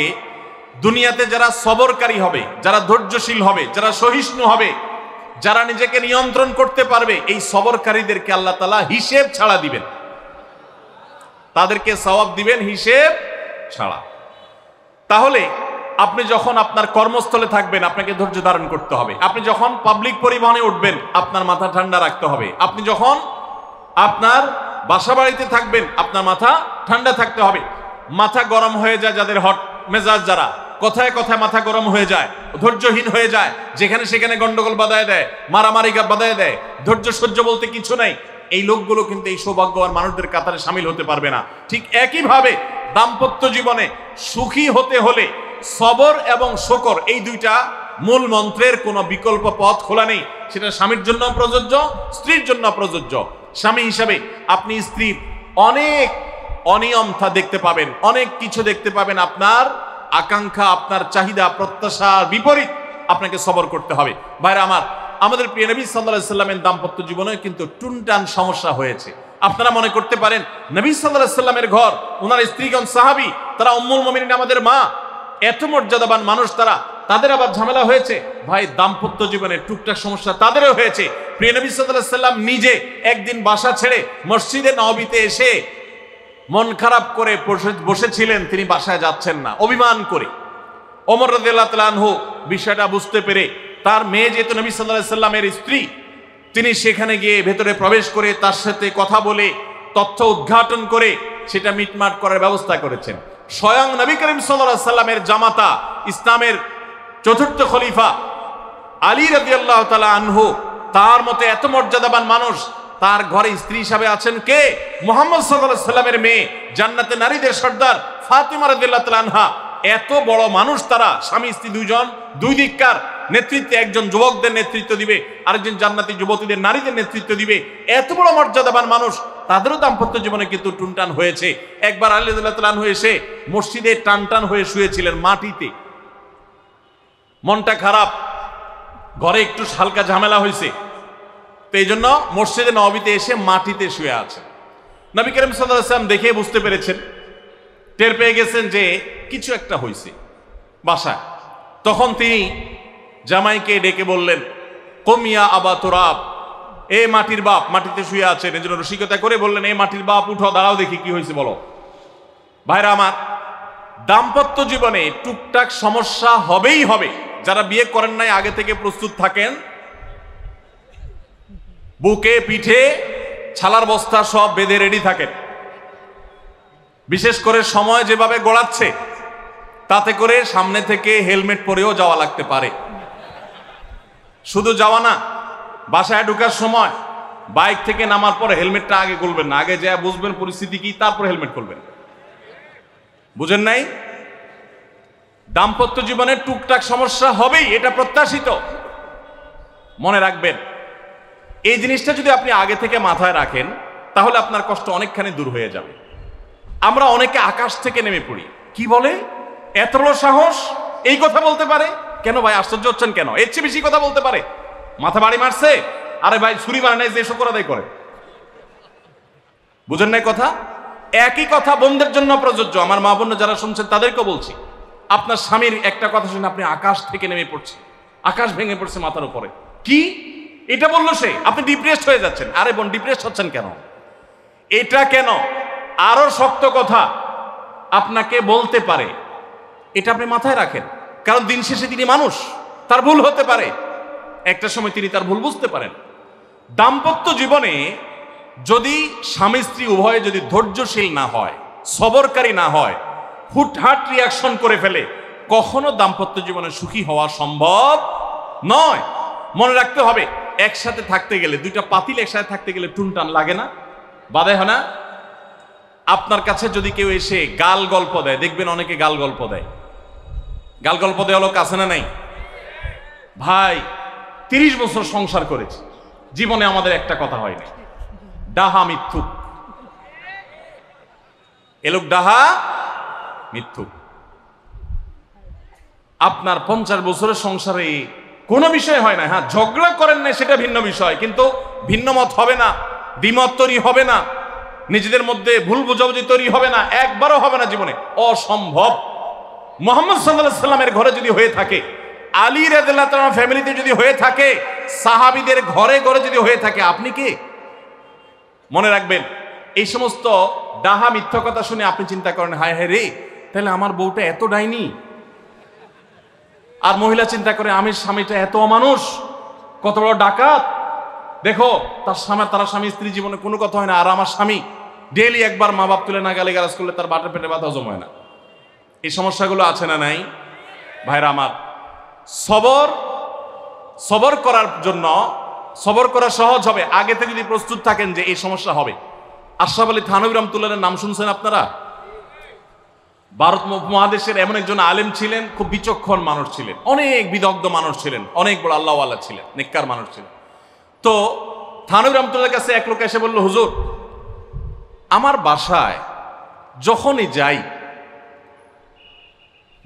[SPEAKER 1] দুনিয়াতে যারা সবরকারী হবে, যারা ধৈর্যশীল হবে, যারা সহিষ্ণু হবে, যারা নিজেকে নিয়ন্ত্রণ করতে পারবে, এই সবরকারীদেরকে আল্লাহ তাআলা হিসেব ছাড়া দিবেন, তাদেরকে সওয়াব দিবেন হিসেব ছাড়া। তাহলে আপনি যখন আপনার কর্মস্থলে থাকবেন আপনাকে ধৈর্য ধারণ করতে হবে। আপনি যখন পাবলিক পরিবহনে উঠবেন আপনার মাথা ঠান্ডা রাখতে হবে। আপনি যখন আপনার বাসা বাড়িতে থাকবেন আপনার মাথা ঠান্ডা থাকতে হবে। মাথা গরম হয়ে যায় যাদের, হট মেজাজ যারা, কথায় কথায় মাথা গরম হয়ে যায়, ধৈর্যহীন হয়ে যায়, যেখানে সেখানে গন্ডগোল বাধায় দেয়, মারামারি বাধায় দেয়, ধৈর্য সহ্য বলতে কিছু নাই, এই লোকগুলো কিন্তু এই সৌভাগ্যবান মানুষদের কাতারে সামিল হতে পারবে না। ঠিক একইভাবে দাম্পত্য জীবনে সুখী হতে হলে সবর এবং শকর, এই দুইটা মূল মন্ত্রের কোনো বিকল্প পথ খোলা নেই। সেটা স্বামীর জন্য প্রযোজ্য, স্ত্রীর জন্য প্রযোজ্য। স্বামী হিসাবে আপনি স্ত্রীর অনেক অনিয়মতা দেখতে পাবেন, অনেক কিছু দেখতে পাবেন, আপনার আকাঙ্ক্ষা, আপনার চাহিদা, প্রত্যাশার বিপরীত আপনাকে সবর করতে হবে। ভাইরা আমার, আমাদের প্রিয় নবী সাল্লাল্লাহু আলাইহি সাল্লামের দাম্পত্য জীবনে কিন্তু টুনটান সমস্যা হয়েছে। আপনারা মনে করতে পারেন নবী সাল্লাল্লাহু আলাইহি সাল্লামের ঘর, ওনার স্ত্রীগণ সাহাবী, তারা উম্মুল মুমিনিন আমাদের মা, এত মর্যাদাবান মানুষ তারা, তাদের আবার ঝামেলা হয়েছে। ভাই দাম্পত্য জীবনে টুকটাক সমস্যা তাদেরও হয়েছে। প্রিয় নবী সাল্লাল্লাহু আলাইহি সাল্লাম নিজে একদিন বাসা ছেড়ে মসজিদে নববীতে এসে মন খারাপ করে বসেছিলেন, তিনি বাসায় যাচ্ছেন না, অভিমান করে। ওমর রাদিয়াল্লাহু তাআলা আনহু বিষয়টা বুঝতে পেরে, তার মেয়ে যেহেতু নবী সাল্লাল্লাহু আলাইহি সাল্লামের স্ত্রী, তিনি সেখানে গিয়ে ভেতরে প্রবেশ করে তার সাথে কথা বলে তথ্য উদ্ঘাটন করে সেটা মিটমাট করার ব্যবস্থা করেছেন। স্বয়ং নবী করিম সাল্লাল্লাহু আলাইহি সাল্লামের জামাতা, ইসলামের চতুর্থ খলিফা আলী রাদিয়াল্লাহু তাআলা আনহু, তার মতে এত মর্যাদাবান মানুষ, তার ঘরে স্ত্রী হিসাবে আছেন কে? মুহাম্মদ সাল্লাল্লাহু আলাইহি সাল্লামের মেয়ে, জান্নাতে নারীদের সর্দার ফাতিমা রাদিয়াল্লাহু তাআলা আনহা। এত বড় মানুষ তারা, স্বামী স্ত্রী দুইজন, দুই দিককার নেতৃত্বে, একজন যুবকদের নেতৃত্ব দিবে, আরেকজন জান্নাতি যুবতীদের, নারীদের নেতৃত্ব দিবে। এত বড় মর্যাদাবান মানুষ, তাদেরও দাম্পত্য জীবনে কিন্তু টুনটান হয়েছে। একবার আলী রাদিয়াল্লাহু তাআলা আনহু এসে মসজিদে টানটান হয়ে শুয়েছিলেন মাটিতে, মনটা খারাপ, ঘরে একটু হালকা ঝামেলা হয়েছে, তো এই জন্য মসজিদে নববীতে এসে মাটিতে শুয়ে আছে। নবী করিম সাল্লাল্লাহু আলাইহি ওয়াসাল্লাম দেখে বুঝতে পেরেছেন, টের পেয়ে গেছেন যে কিছু একটা হয়েছে বাসায়। তখন তিনি জামাইকে ডেকে বললেন, কমিয়া আবা তুরাব, এ মাটির বাপ, মাটিতে শুয়ে আছেন, এজন্য রসিকতা করে বললেন, এ মাটির বাপ উঠো, দাঁড়াও দেখি কি হয়েছে বলো। ভাইরা আমার, দাম্পত্য জীবনে টুকটাক সমস্যা হবেই হবে। যারা বিয়ে করেন নাই আগে থেকে প্রস্তুত থাকেন, বুকে পিঠে ছালার বস্তা সব বেঁধে রেডি থাকেন। বিশেষ করে সময় যেভাবে গড়াচ্ছে, তাতে করে সামনে থেকে হেলমেট পরেও যাওয়া লাগতে পারে। শুধু যাওয়া না, বাসায় ঢোকার সময় বাইক থেকে নামার পরে হেলমেটটা আগে খুলবেন না, আগে যা বুঝবেন পরিস্থিতি কি, তারপর হেলমেট খুলবেন। বুঝেন নাই? দাম্পত্য জীবনে টুকটাক সমস্যা হবেই, এটা প্রত্যাশিত। মনে রাখবেন, এই জিনিসটা যদি আপনি আগে থেকে মাথায় রাখেন তাহলে আপনার কষ্ট অনেকখানি দূর হয়ে যাবে। আমরা অনেকে আকাশ থেকে নেমে পড়ি, কি বলে, এত বড় সাহস, এই কথা বলতে পারে কেন? ভাই আশ্চর্য হচ্ছেন কেন? এর চেয়ে বেশি কথা বলতে পারে, মাথা বাড়ি মারছে, আরে ভাই ছুরি মারে নাই যে শুকর আদায় করে। বুঝেন নাই কথা? একই কথা বোনদের জন্য প্রযোজ্য। আমার মা বোন যারা শুনছেন তাদেরকেও বলছি, আপনার স্বামীর একটা কথা শুনে আপনি আকাশ থেকে নেমে পড়ছে, আকাশ ভেঙে পড়ছে মাথার উপরে, কি এটা বললো সে, আপনি ডিপ্রেসড হয়ে যাচ্ছেন। আরে বোন, ডিপ্রেসড হচ্ছেন কেন? এটা কেন? আরো শক্ত কথা আপনাকে বলতে পারে, এটা আপনি মাথায় রাখেন, কারণ দিন শেষে তিনি মানুষ, তার ভুল হতে পারে, একটা সময় তিনি তার ভুল বুঝতে পারেন। দাম্পত্য জীবনে যদি স্বামী স্ত্রী উভয়ে যদি ধৈর্যশীল না হয়, সবরকারী না হয়, হুটহাট রিয়াকশন করে ফেলে, কখনো দাম্পত্য জীবনে সুখী হওয়া সম্ভব নয়। মনে রাখতে হবে, একসাথে থাকতে গেলে, দুইটা পাতিল একসাথে থাকতে গেলে টুনটান লাগে না, বাধে হয় না? আপনার কাছে যদি কেউ এসে গাল গল্প দেয়, দেখবেন অনেকে গাল গল্প দেয়। গাল গল্প দেওয়া লোক আছে না নাই? ভাই 30 বছর সংসার করেছি, জীবনে আমাদের একটা কথা হয়নি। ডাহা মিথ্যুক, এ লোক ডাহা মিথ্যুক। আপনার 50 বছরের সংসারে কোনো বিষয় হয় না। হ্যাঁ, ঝগড়া করেন না সেটা ভিন্ন বিষয়, কিন্তু ভিন্ন মত হবে না, দ্বিমত তৈরি হবে না, নিজেদের মধ্যে ভুল বোঝাবুঝি তৈরি হবে না, একবারও হবে না জীবনে, অসম্ভব। মুহাম্মদ সাল্লাল্লাহু আলাইহি সাল্লামের ঘরে যদি হয়ে থাকে, আলী রাদিয়াল্লাহু তাআলা ফ্যামিলিতে যদি হয়ে থাকে, সাহাবীদের ঘরে ঘরে যদি হয়ে থাকে, আপনি কে? মনে রাখবেন, এই সমস্ত ডাহা মিথ্যা কথা শুনে আপনি চিন্তা করেন, হায় হায় রে, তাহলে আমার বউটা এত ডাইনি। আর মহিলা চিন্তা করে, আমি স্বামীটা এত অমানুষ, কত বড় ডাকাত। দেখো তার স্বামী স্ত্রী জীবনে কোনো কথা হয় না, আর আমার স্বামী ডেইলি একবার মা বাপ তুলে না গালি গালাজ করলে তার বাটের পেটে ব্যথা জমে না। এই সমস্যাগুলো আছে না নাই? ভাইরা আমার, সবর করার জন্য, সবর করা সহজ হবে আগে থেকে যদি প্রস্তুত থাকেন যে এই সমস্যা হবে। আশরাফ আলী থানভী রাহমাতুল্লাহর নাম শুনছেন আপনারা? ভারত মহাদেশের এমন একজন আলেম ছিলেন, খুব বিচক্ষণ মানুষ ছিলেন, অনেক বিদগ্ধ মানুষ ছিলেন, অনেক বড় আল্লাহওয়ালা ছিলেন, নেককার মানুষ ছিলেন। তো থানভী রাহমাতুল্লাহর কাছে এক লোক এসে বলল, হুজুর, আমার বাসায় যখনই যাই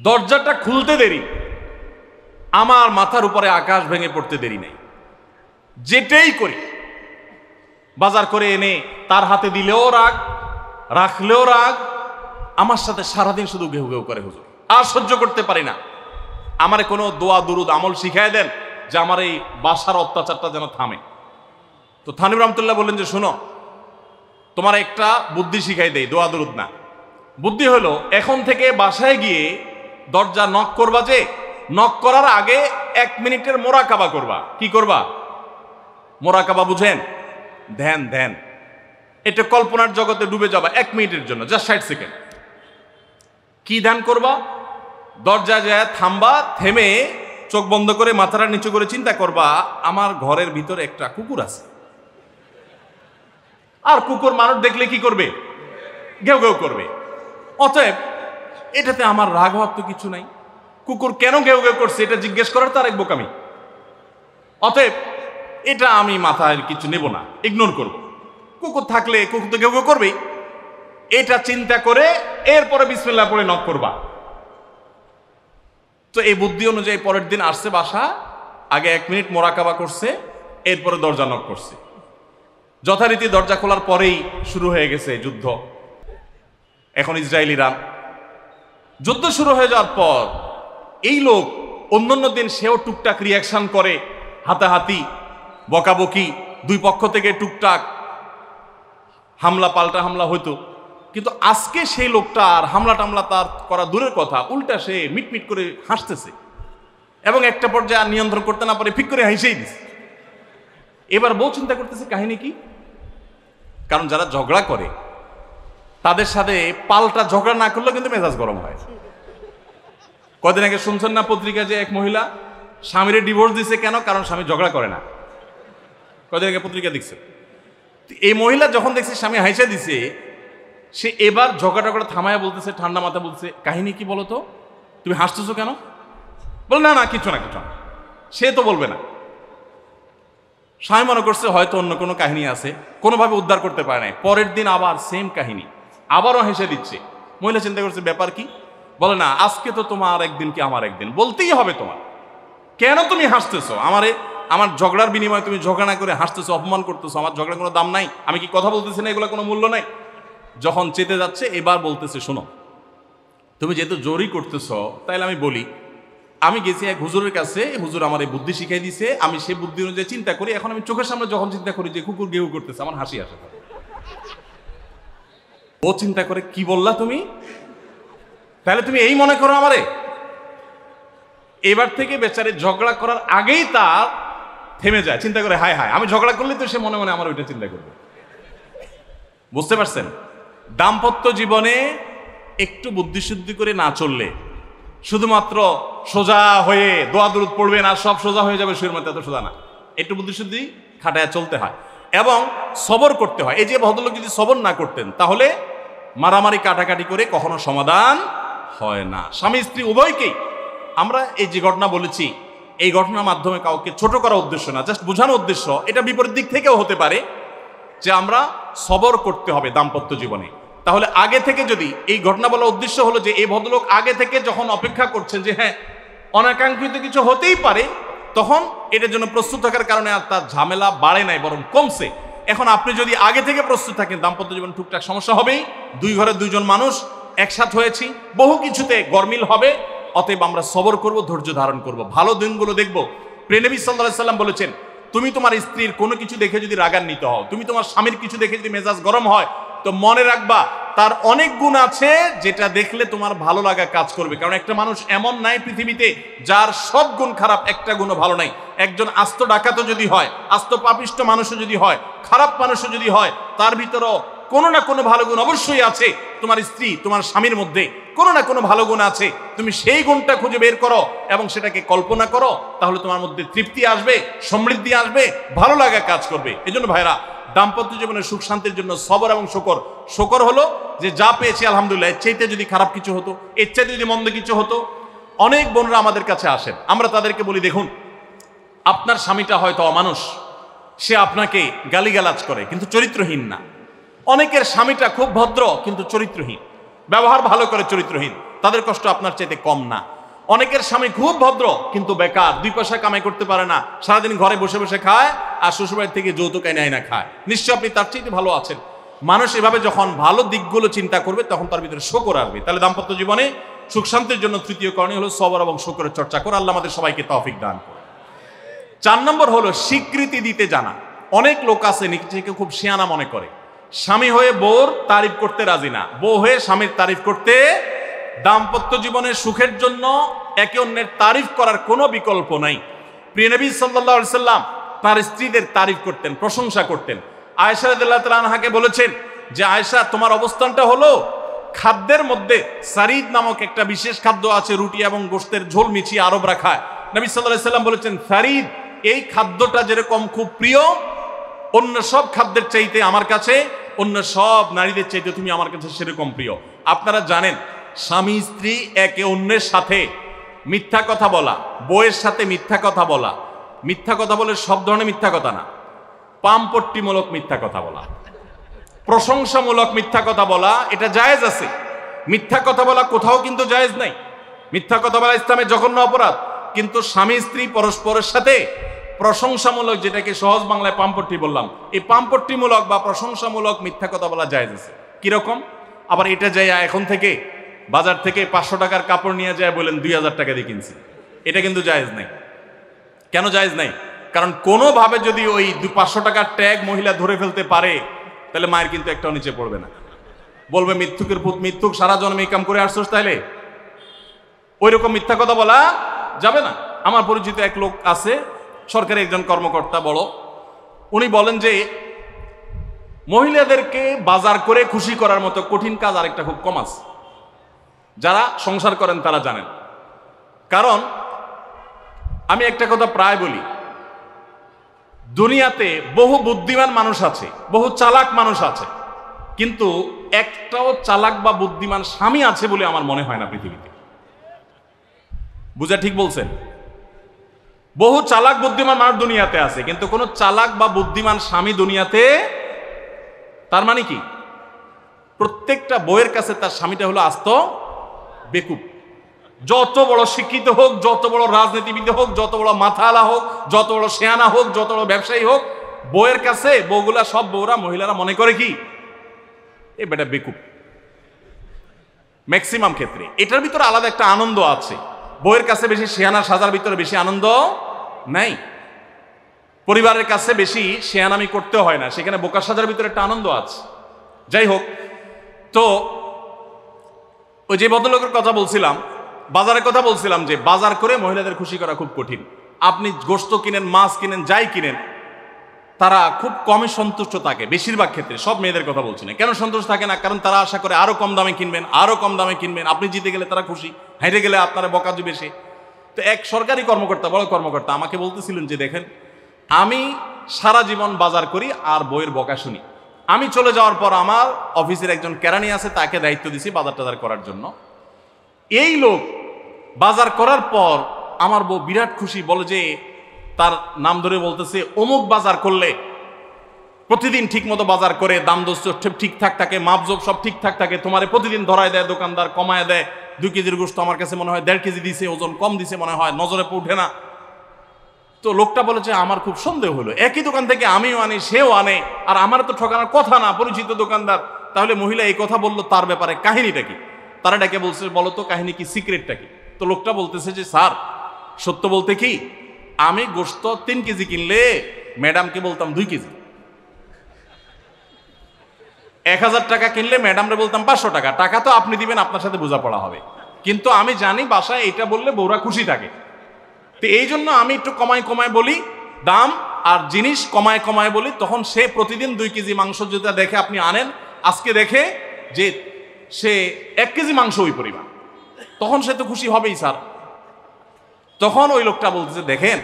[SPEAKER 1] দরজাটা খুলতে দেরি, আমার মাথার উপরে আকাশ ভেঙে পড়তে দেরি নেই। যেটাই করি, বাজার করে এনে তার হাতে দিলেও রাগ, রাখলেও রাগ, আমার সাথে সারাদিন শুধু ঘেউ ঘেউ করে হুজুর, আর সহ্য করতে পারি না। আমারে কোনো দোয়া দুরুদ আমল শিখাই দেন যে আমার এই বাসার অত্যাচারটা যেন থামে। তো থানভী রাহমাতুল্লাহ বললেন যে, শোনো, তোমার একটা বুদ্ধি শিখাই দেই, দোয়া দুরুদ না। বুদ্ধি হলো, এখন থেকে বাসায় গিয়ে দরজা নক করবা, যে নক করার আগে 1 মিনিটের মোরাকাবা করবা। কি করবা? মোরাকাবা বুঝেন? ধ্যান, ধ্যান। এটা কল্পনার জগতে ডুবে যাবা 1 মিনিটের জন্য, জাস্ট 60 সেকেন্ড। কি ধ্যান করবা? দরজা যায় থামবা, থেমে চোখ বন্ধ করে মাথাটা নিচু করে চিন্তা করবা, আমার ঘরের ভিতরে একটা কুকুর আছে। আর কুকুর মানুষ দেখলে কি করবে? ঘেউ ঘেউ করবে। অতএব এটাতে আমার রাগ হওয়ার তো কিছু নাই। কুকুর কেন ঘেউ ঘেউ করছে এটা জিজ্ঞেস করার তার এক বোকামি। অতএব এটা আমি মাথায় কিছু নেব না, ইগনোর করব। কুকুর থাকলে কুকুর তো ঘেউ ঘেউ করবেই, এটা চিন্তা করে এরপরে বিসমিল্লাহ পড়ে নক করবা। তো এই বুদ্ধি অনুযায়ী পরের দিন আসছে বাসা, আগে 1 মিনিট মোরাকাবা করছে, এরপরে দরজা নক করছে। যথারীতি দরজা খোলার পরেই শুরু হয়ে গেছে যুদ্ধ। এখন ইসরায়েল ইরান যুদ্ধ শুরু হয়ে যাওয়ার পর এই লোক অন্যান্য দিন সেও টুকটাক রিয়াকশন করে, হাতাহাতি, বকাবকি, দুই পক্ষ থেকে টুকটাক হামলা পাল্টা হামলা হইতো। কিন্তু আজকে সেই লোকটা আর হামলা টামলা তার করা দূরের কথা, উল্টা সে মিটমিট করে হাসতেছে এবং একটা পর্যায়ে আর নিয়ন্ত্রণ করতে না পারে ফিক করে হাসেই দিছে। এবার বউ চিন্তা করতেছে কাহিনী কি? কারণ যারা ঝগড়া করে তাদের সাথে পাল্টা ঝগড়া না করলেও কিন্তু মেজাজ গরম হয়। কদিন আগে শুনছেন না পত্রিকা যে এক মহিলা স্বামীরে ডিভোর্স দিছে, কেন? কারণ স্বামী ঝগড়া করে না। কদিন আগে পত্রিকা দেখছে। এই মহিলা যখন দেখছে স্বামী হাইসা দিছে, সে এবার ঝগড়া টগড়া থামায়া বলতেছে, ঠান্ডা মাথা বলছে, কাহিনী কি বলো তো, তুমি হাসতেছো কেন? বল না না কিছু না কিছু না। সে তো বলবে না। স্বামী মনে করছে হয়তো অন্য কোনো কাহিনী আছে, কোনোভাবে উদ্ধার করতে পারে নাই। পরের দিন আবার সেম কাহিনী, আবারও হেসে দিচ্ছে। মহিলা চিন্তা করছে ব্যাপার কি? বলে না, আজকে তো তোমার একদিন কি আমার একদিন, বলতেই হবে তোমার। কেন তুমি হাসতেছো? আমার ঝগড়ার বিনিময়ে তুমি ঝগড়া না করে হাসতেছো, অপমান করতেছো। আমার ঝগড়ার কোনো দাম নাই? আমি কি কথা বলতেছি না, এগুলো কোনো মূল্য নাই? যখন চেতে যাচ্ছে এবার বলতেছে, শোনো, তুমি যেহেতু জোরই করতেছো, তাইলে আমি বলি, আমি গেছি এক হুজুরের কাছে, হুজুর আমার এই বুদ্ধি শিখাই দিছে, আমি সেই বুদ্ধি অনুযায়ী চিন্তা করি। এখন আমি চোখের সামনে যখন চিন্তা করি যে কুকুর গেউ করতেছে, আমার হাসি আসে। ও চিন্তা করে, কি বললা তুমি? তাহলে তুমি এই মনে করো আমারে? এবার থেকে বেচারে ঝগড়া করার আগেই তার থেমে যায়, চিন্তা করে হায় হায়, আমি ঝগড়া করলে তো সে মনে মনে আমার ওইটা চিন্তা করবে। বুঝতে পারছেন? দাম্পত্য জীবনে একটু বুদ্ধিশুদ্ধি করে না চললে শুধুমাত্র সোজা হয়ে দোয়া দুরুদ পড়বেন আর সব সোজা হয়ে যাবে শুয়ের মধ্যে, এত সোজা না। একটু বুদ্ধিশুদ্ধি খাটায় চলতে হয় এবং সবর করতে হয়। এই যে ভদ্রলোক যদি সবর না করতেন তাহলে মারামারি কাটাকাটি করে কখনো সমাধান হয় না। স্বামী স্ত্রী উভয়কেই আমরা এই যে ঘটনা বলেছি, এই ঘটনার মাধ্যমে কাউকে ছোট করার উদ্দেশ্য না, জাস্ট বোঝানোর উদ্দেশ্য। এটা বিপরীত দিক থেকেও হতে পারে যে আমরা সবর করতে হবে দাম্পত্য জীবনে। তাহলে আগে থেকে যদি এই ঘটনা বলার উদ্দেশ্য হলো যে এই ভদ্রলোক আগে থেকে যখন অপেক্ষা করছেন যে হ্যাঁ অনাকাঙ্ক্ষিত কিছু হতেই পারে, তখন এটার জন্য প্রস্তুত থাকার কারণে আর তার ঝামেলা বাড়ে নাই, বরং কমছে। এখন আপনি যদি আগে থেকে প্রস্তুত থাকেন, দাম্পত্য জীবন টুকটাক সমস্যা হবেই, দুই ঘরের দুইজন মানুষ একসাথ হয়েছি, বহু কিছুতে গরমিল হবে। অতএব আমরা সবর করব, ধৈর্য ধারণ করব, ভালো দিনগুলো দেখব। প্রিয় নবী সাল্লাল্লাহু আলাইহি সাল্লাম বলেছেন, তুমি তোমার স্ত্রীর কোনো কিছু দেখে যদি রাগান্বিত হও, তুমি তোমার স্বামীর কিছু দেখে যদি মেজাজ গরম হয়, তো মনে রাখবা তার অনেক গুণ আছে যেটা দেখলে তোমার ভালো লাগা কাজ করবে। কারণ একটা মানুষ এমন নাই পৃথিবীতে যার সব গুণ খারাপ, একটা গুণও ভালো নাই। একজন আস্ত ডাকাতও যদি হয়, আস্ত পাপিষ্ট মানুষও যদি হয়, খারাপ মানুষও যদি হয়, তার ভিতরও কোনো না কোনো ভালো গুণ অবশ্যই আছে। তোমার স্ত্রী, তোমার স্বামীর মধ্যে কোনো না কোনো ভালো গুণ আছে। তুমি সেই গুণটা খুঁজে বের করো এবং সেটাকে কল্পনা করো, তাহলে তোমার মধ্যে তৃপ্তি আসবে, সমৃদ্ধি আসবে, ভালো লাগা কাজ করবে। এজন্য ভাইরা, দাম্পত্য জীবনের সুখ শান্তির জন্য সবর এবং শকর। শকর হলো যে যা পেয়েছি আলহামদুলিল্লাহ, এর চাইতে যদি খারাপ কিছু হতো, এর চাইতে যদি মন্দ কিছু হতো। অনেক বোনরা আমাদের কাছে আসেন, আমরা তাদেরকে বলি, দেখুন আপনার স্বামীটা হয়তো অমানুষ, সে আপনাকে গালিগালাজ করে কিন্তু চরিত্রহীন না। অনেকের স্বামীটা খুব ভদ্র কিন্তু চরিত্রহীন, ব্যবহার ভালো করে চরিত্রহীন, তাদের কষ্ট আপনার চাইতে কম না। অনেকের স্বামী খুব ভদ্র কিন্তু বেকার, 2 পয়সা কামাই করতে পারে না, সারাদিন ঘরে বসে বসে খায় আর শ্বশুরবাড়ি থেকে যৌতুক এনে না খায়, নিশ্চয় আপনি তার চাইতে ভালো আছেন। মানুষ এভাবে যখন ভালো দিকগুলো চিন্তা করবে তখন তার ভিতরে শকর আসবে। তাহলে দাম্পত্য জীবনে সুখ শান্তির জন্য তৃতীয় করণীয় হলো সবর এবং শকরের চর্চা করা। আল্লাহ আমাদের সবাইকে তৌফিক দান করুন। 4 নম্বর হলো স্বীকৃতি দিতে জানা। অনেক লোক আছে নিজেকে খুব শিয়ানা মনে করে, স্বামী হয়ে বউর তারিফ করতে রাজি না, বউ হয়ে স্বামীর তারিফ করতে। দাম্পত্য জীবনের সুখের জন্য একে অন্যের তারিফ করার কোনো বিকল্প নাই। প্রিয় নবী সাল্লাল্লাহু আলাইহি সাল্লাম তার স্ত্রীদের তারিফ করতেন, প্রশংসা করতেন। আয়েশা রাদিয়াল্লাহু তাআলা আনহাকে বলেছেন যে আয়েশা, তোমার অবস্থানটা হলো খাদ্যের মধ্যে সারিদ নামক একটা বিশেষ খাদ্য আছে, রুটি এবং গোশতের ঝোল মিছিয়ে আরবরা খায়। নবী সাল্লাল্লাহু আলাইহি সাল্লাম বলেছেন, সারিদ এই খাদ্যটা যেরকম খুব প্রিয় অন্য সব খাদ্যের চাইতে আমার কাছে, অন্য সব নারীদের চাইতে তুমি আমার কাছে সেরকম প্রিয়। আপনারা জানেন স্বামী স্ত্রী একে অন্যের সাথে মিথ্যা কথা বলা, বউয়ের সাথে মিথ্যা কথা বলা, মিথ্যা কথা বলে সব ধরনের মিথ্যা কথা না, পামপট্টিমূলক মিথ্যা কথা বলা, প্রশংসামূলক মিথ্যা কথা বলা, এটা জায়েজ আছে। মিথ্যা কথা বলা কোথাও কিন্তু জায়েজ নাই। মিথ্যা কথা বলা ইসলামের জঘন্য অপরাধ। কিন্তু স্বামী স্ত্রী পরস্পরের সাথে প্রশংসামূলক, যেটাকে সহজ বাংলায় পামপট্টি বললাম, এই পামপট্টিমূলক বা প্রশংসামূলক মিথ্যা কথা বলা জায়েজ আছে। কিরকম? আবার এটা যাই এখন থেকে বাজার থেকে 500 টাকার কাপড় নিয়ে যায় বলেন 2000 টাকা দিয়ে কিনছি, এটা কিন্তু জায়েজ নাই। কেন জায়েজ নাই? কারণ কোনোভাবে যদি ওই 500 টাকার ট্যাগ মহিলা ধরে ফেলতে পারে তাহলে মায়ের কিন্তু একটাও নিচে পড়বে না, বলবে মিথ্যুকের পুত মিথ্যুক, সারা জন্মে এই কাম করে আসছোস। তাইলে ওই রকম মিথ্যা কথা বলা যাবে না। আমার পরিচিত এক লোক আছে, সরকারি একজন কর্মকর্তা বড়, উনি বলেন যে মহিলাদেরকে বাজার করে খুশি করার মতো কঠিন কাজ আরেকটা খুব কম আছে। যারা সংসার করেন তারা জানেন। কারণ আমি একটা কথা প্রায় বলি, দুনিয়াতে বহু বুদ্ধিমান মানুষ আছে, বহু চালাক মানুষ আছে, কিন্তু একটাও চালাক বা বুদ্ধিমান স্বামী আছে বলে আমার মনে হয় না পৃথিবীতে। বুঝা ঠিক বলছেন? বহু চালাক বুদ্ধিমান মানুষ দুনিয়াতে আছে, কিন্তু কোনো চালাক বা বুদ্ধিমান স্বামী দুনিয়াতে। তার মানে কি? প্রত্যেকটা বউয়ের কাছে তার স্বামীটা হলো আস্ত বেকুব। যত বড় শিক্ষিত হোক, যত বড় রাজনীতিবিদ হোক, যত বড় মাথাওয়ালা হোক, যত বড় শেয়ানা হোক, যত বড় ব্যবসায়ী হোক, বউয়ের কাছে বউগুলা, সব বউরা, মহিলারা মনে করে কি এ বেটা বেকুব। ম্যাক্সিমাম ক্ষেত্রে এটার ভিতরে আলাদা একটা আনন্দ আছে। বউয়ের কাছে বেশি শেয়ানা সাজার ভিতরে বেশি আনন্দ নাই। পরিবারের কাছে বেশি শেয়ানামি করতে হয় না, সেখানে বোকা সাজার ভিতরে একটা আনন্দ আছে। যাই হোক, তো ওই যে ভদ্রলোকের কথা বলছিলাম, বাজারের কথা বলছিলাম, যে বাজার করে মহিলাদের খুশি করা খুব কঠিন। আপনি গোশত কিনেন, মাছ কিনেন, যাই কিনেন, তারা খুব কমই সন্তুষ্ট থাকে বেশিরভাগ ক্ষেত্রে। সব মেয়েদের কথা বলছি না। কেন সন্তুষ্ট থাকে না? কারণ তারা আশা করে আরো কম দামে কিনবেন, আরো কম দামে কিনবেন, আপনি জিতে গেলে তারা খুশি। হেঁটে গেলে আপনারা বকা দিবে সে। তো এক সরকারি কর্মকর্তা, বড় কর্মকর্তা আমাকে বলতেছিলেন যে দেখেন, আমি সারা জীবন বাজার করি আর বইয়ের বকা শুনি। আমি চলে যাওয়ার পর আমার অফিসের একজন কেরানি আছে, তাকে দায়িত্ব দিছি বাজার টাজার করার জন্য। এই লোক বাজার করার পর আমার বউ বিরাট খুশি, বলে যে তার নাম ধরে বলতেছে, অমুক বাজার করলে প্রতিদিন ঠিক মতো বাজার করে, দাম দোস্ত ঠিকঠাক থাকে, মাপজোপ সব ঠিকঠাক থাকে, তোমারে প্রতিদিন ধরায় দেয় দোকানদার, কমায় দেয়। 2 কেজির গোশত আমার কাছে মনে হয় 1.5 কেজি দিছে, ওজন কম দিছে মনে হয়, নজরে উঠে না। তো লোকটা বলেছে আমার খুব সন্দেহ হলো, একই দোকান থেকে আমিও আনি সেও আনে, আর আমার তো ঠকানোর কথা না, পরিচিত দোকানদার। তাহলে মহিলা এই কথা বললো, তার ব্যাপারে কাহিনীটা কি? তারা ডেকে বলছে, বলো তো কাহিনী কি, সিক্রেটটা কি? তো লোকটা বলতেছে যে স্যার, সত্য বলতে কি, আমি গোশত 3 কেজি কিনলে ম্যাডামকে বলতাম 2 কেজি, 1000 টাকা কিনলে ম্যাডামরে বলতাম 500 টাকা। টাকা তো আপনি দিবেন, আপনার সাথে বোঝাপড়া হবে, কিন্তু আমি জানি বাসায় এটা বললে বউরা খুশি থাকে, তো এই জন্য আমি একটু কমায় কমায় বলি দাম, আর জিনিস কমায় কমায় বলি। তখন সে প্রতিদিন 2 কেজি মাংস যেটা দেখে আপনি আনেন, আজকে দেখে যে সে 1 কেজি মাংস ওই পরিমাণ, তখন সে তো খুশি হবেই স্যার। তখন ওই লোকটা বলতেছে দেখেন,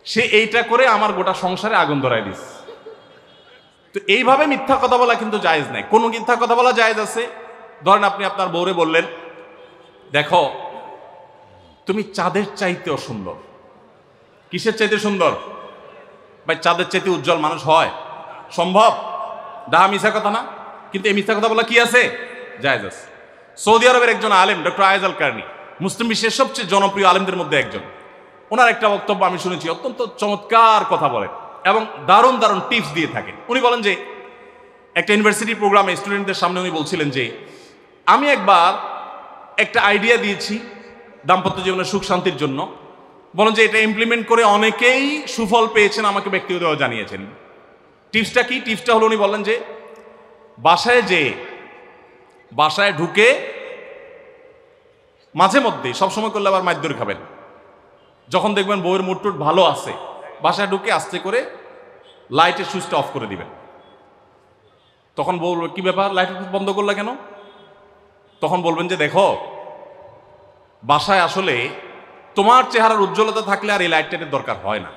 [SPEAKER 1] সে এইটা করে আমার গোটা সংসারে আগুন ধরায় দিস। তো এইভাবে মিথ্যা কথা বলা কিন্তু জায়েজ নাই। কোন মিথ্যা কথা বলা জায়েজ আছে? ধরেন আপনি আপনার বউরে বললেন, দেখো তুমি চাঁদের চাইতেও সুন্দর। কিসের চাইতে সুন্দর? ভাই চাঁদের চাইতে উজ্জ্বল মানুষ হয় সম্ভব? ডাহা মিথ্যা কথা না? কিন্তু এই মিথ্যা কথা বলা কি আছে? জায়েজ আছে। সৌদি আরবের একজন আলেম ডক্টর আয়েজ আল কারনি, মুসলিম বিশ্বের সবচেয়ে জনপ্রিয় আলেমদের মধ্যে একজন, ওনার একটা বক্তব্য আমি শুনেছি, অত্যন্ত চমৎকার কথা বলেন এবং দারুণ দারুণ টিপস দিয়ে থাকেন। উনি বলেন যে একটা ইউনিভার্সিটি প্রোগ্রামে স্টুডেন্টদের সামনে উনি বলছিলেন যে আমি একবার একটা আইডিয়া দিয়েছি দাম্পত্য জীবনের সুখ শান্তির জন্য। বলেন যে এটা ইমপ্লিমেন্ট করে অনেকেই সুফল পেয়েছেন, আমাকে ব্যক্তিগতভাবে জানিয়েছেন। টিপসটা কি? টিপসটা হলো উনি বললেন যে বাসায় ঢুকে মাঝে মধ্যে, সবসময় করলে আবার মাইর খাবেন, যখন দেখবেন বউয়ের মুড টুট ভালো আছে, বাসায় ঢুকে আস্তে করে লাইটের সুইচটা অফ করে দিবেন। তখন বলবে কি ব্যাপার, লাইট বন্ধ করলা কেন? তখন বলবেন যে দেখো, বাসায় আসলে তোমার চেহারার উজ্জ্বলতা থাকলে আর এই লাইটটার দরকার হয় না।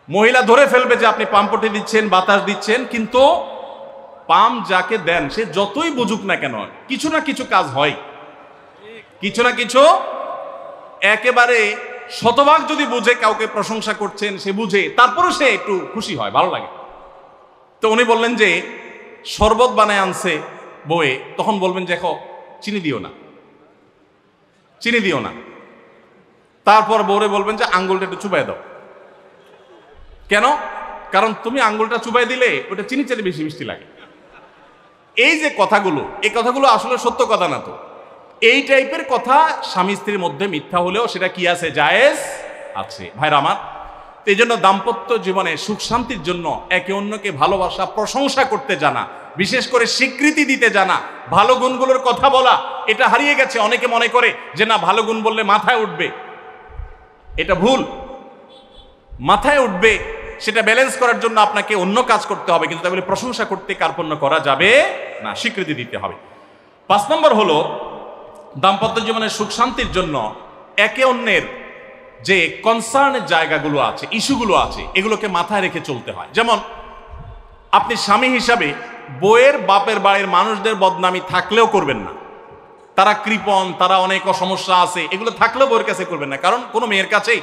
[SPEAKER 1] মহিলা ধরে ফেলবে যে আপনি পাম্পটি দিচ্ছেন, বাতাস দিচ্ছেন, কিন্তু পাম্প যাকে দেন সে যতই বুঝুক না কেন, কিছু না কিছু কাজ হয়, কিছু না কিছু। একেবারে শতভাগ যদি বুঝে কাউকে প্রশংসা করছেন, সে বুঝে, তারপরে সে একটু খুশি হয়, ভালো লাগে। তো উনি বললেন যে শরবত বানায় আনছে বউয়ে, তখন বলবেন দেখো চিনি দিও না, চিনি দিও না। তারপর বউরে বলবেন যে আঙ্গুলটা একটু চুবাই দাও। কেন? কারণ তুমি আঙ্গুলটা চুবাই দিলে ওটা চিনি চাইতে বেশি মিষ্টি লাগে। এই যে কথাগুলো, এই কথাগুলো আসলে সত্য কথা না। তো এই টাইপের কথা স্বামী স্ত্রীর মধ্যে মিথ্যা হলেও সেটা কি আছে? জায়েজ আছে। ভাইরা আমার, এই জন্য দাম্পত্য জীবনে সুখ শান্তির জন্য একে অন্যকে ভালোবাসা, প্রশংসা করতে জানা, বিশেষ করে স্বীকৃতি দিতে জানা, ভালো গুণগুলোর কথা বলা, এটা হারিয়ে গেছে। অনেকে মনে করে যে না, ভালো গুণ বললে মাথায় উঠবে, এটা ভুল। মাথায় উঠবে সেটা ব্যালেন্স করার জন্য আপনাকে অন্য কাজ করতে হবে, কিন্তু তাহলে প্রশংসা করতে কার্পণ্য করা যাবে না, স্বীকৃতি দিতে হবে। 5 নম্বর হলো দাম্পত্য জীবনের সুখ শান্তির জন্য একে অন্যের যে কনসার্নের জায়গাগুলো আছে, ইস্যুগুলো আছে, এগুলোকে মাথায় রেখে চলতে হয়। যেমন আপনি স্বামী হিসাবে বউয়ের বাপের বাড়ির মানুষদের বদনামি থাকলেও করবেন না। তারা কৃপণ, তারা অনেক সমস্যা আছে, এগুলো থাকলেও বউয়ের কাছে করবেন না। কারণ কোনো মেয়ের কাছেই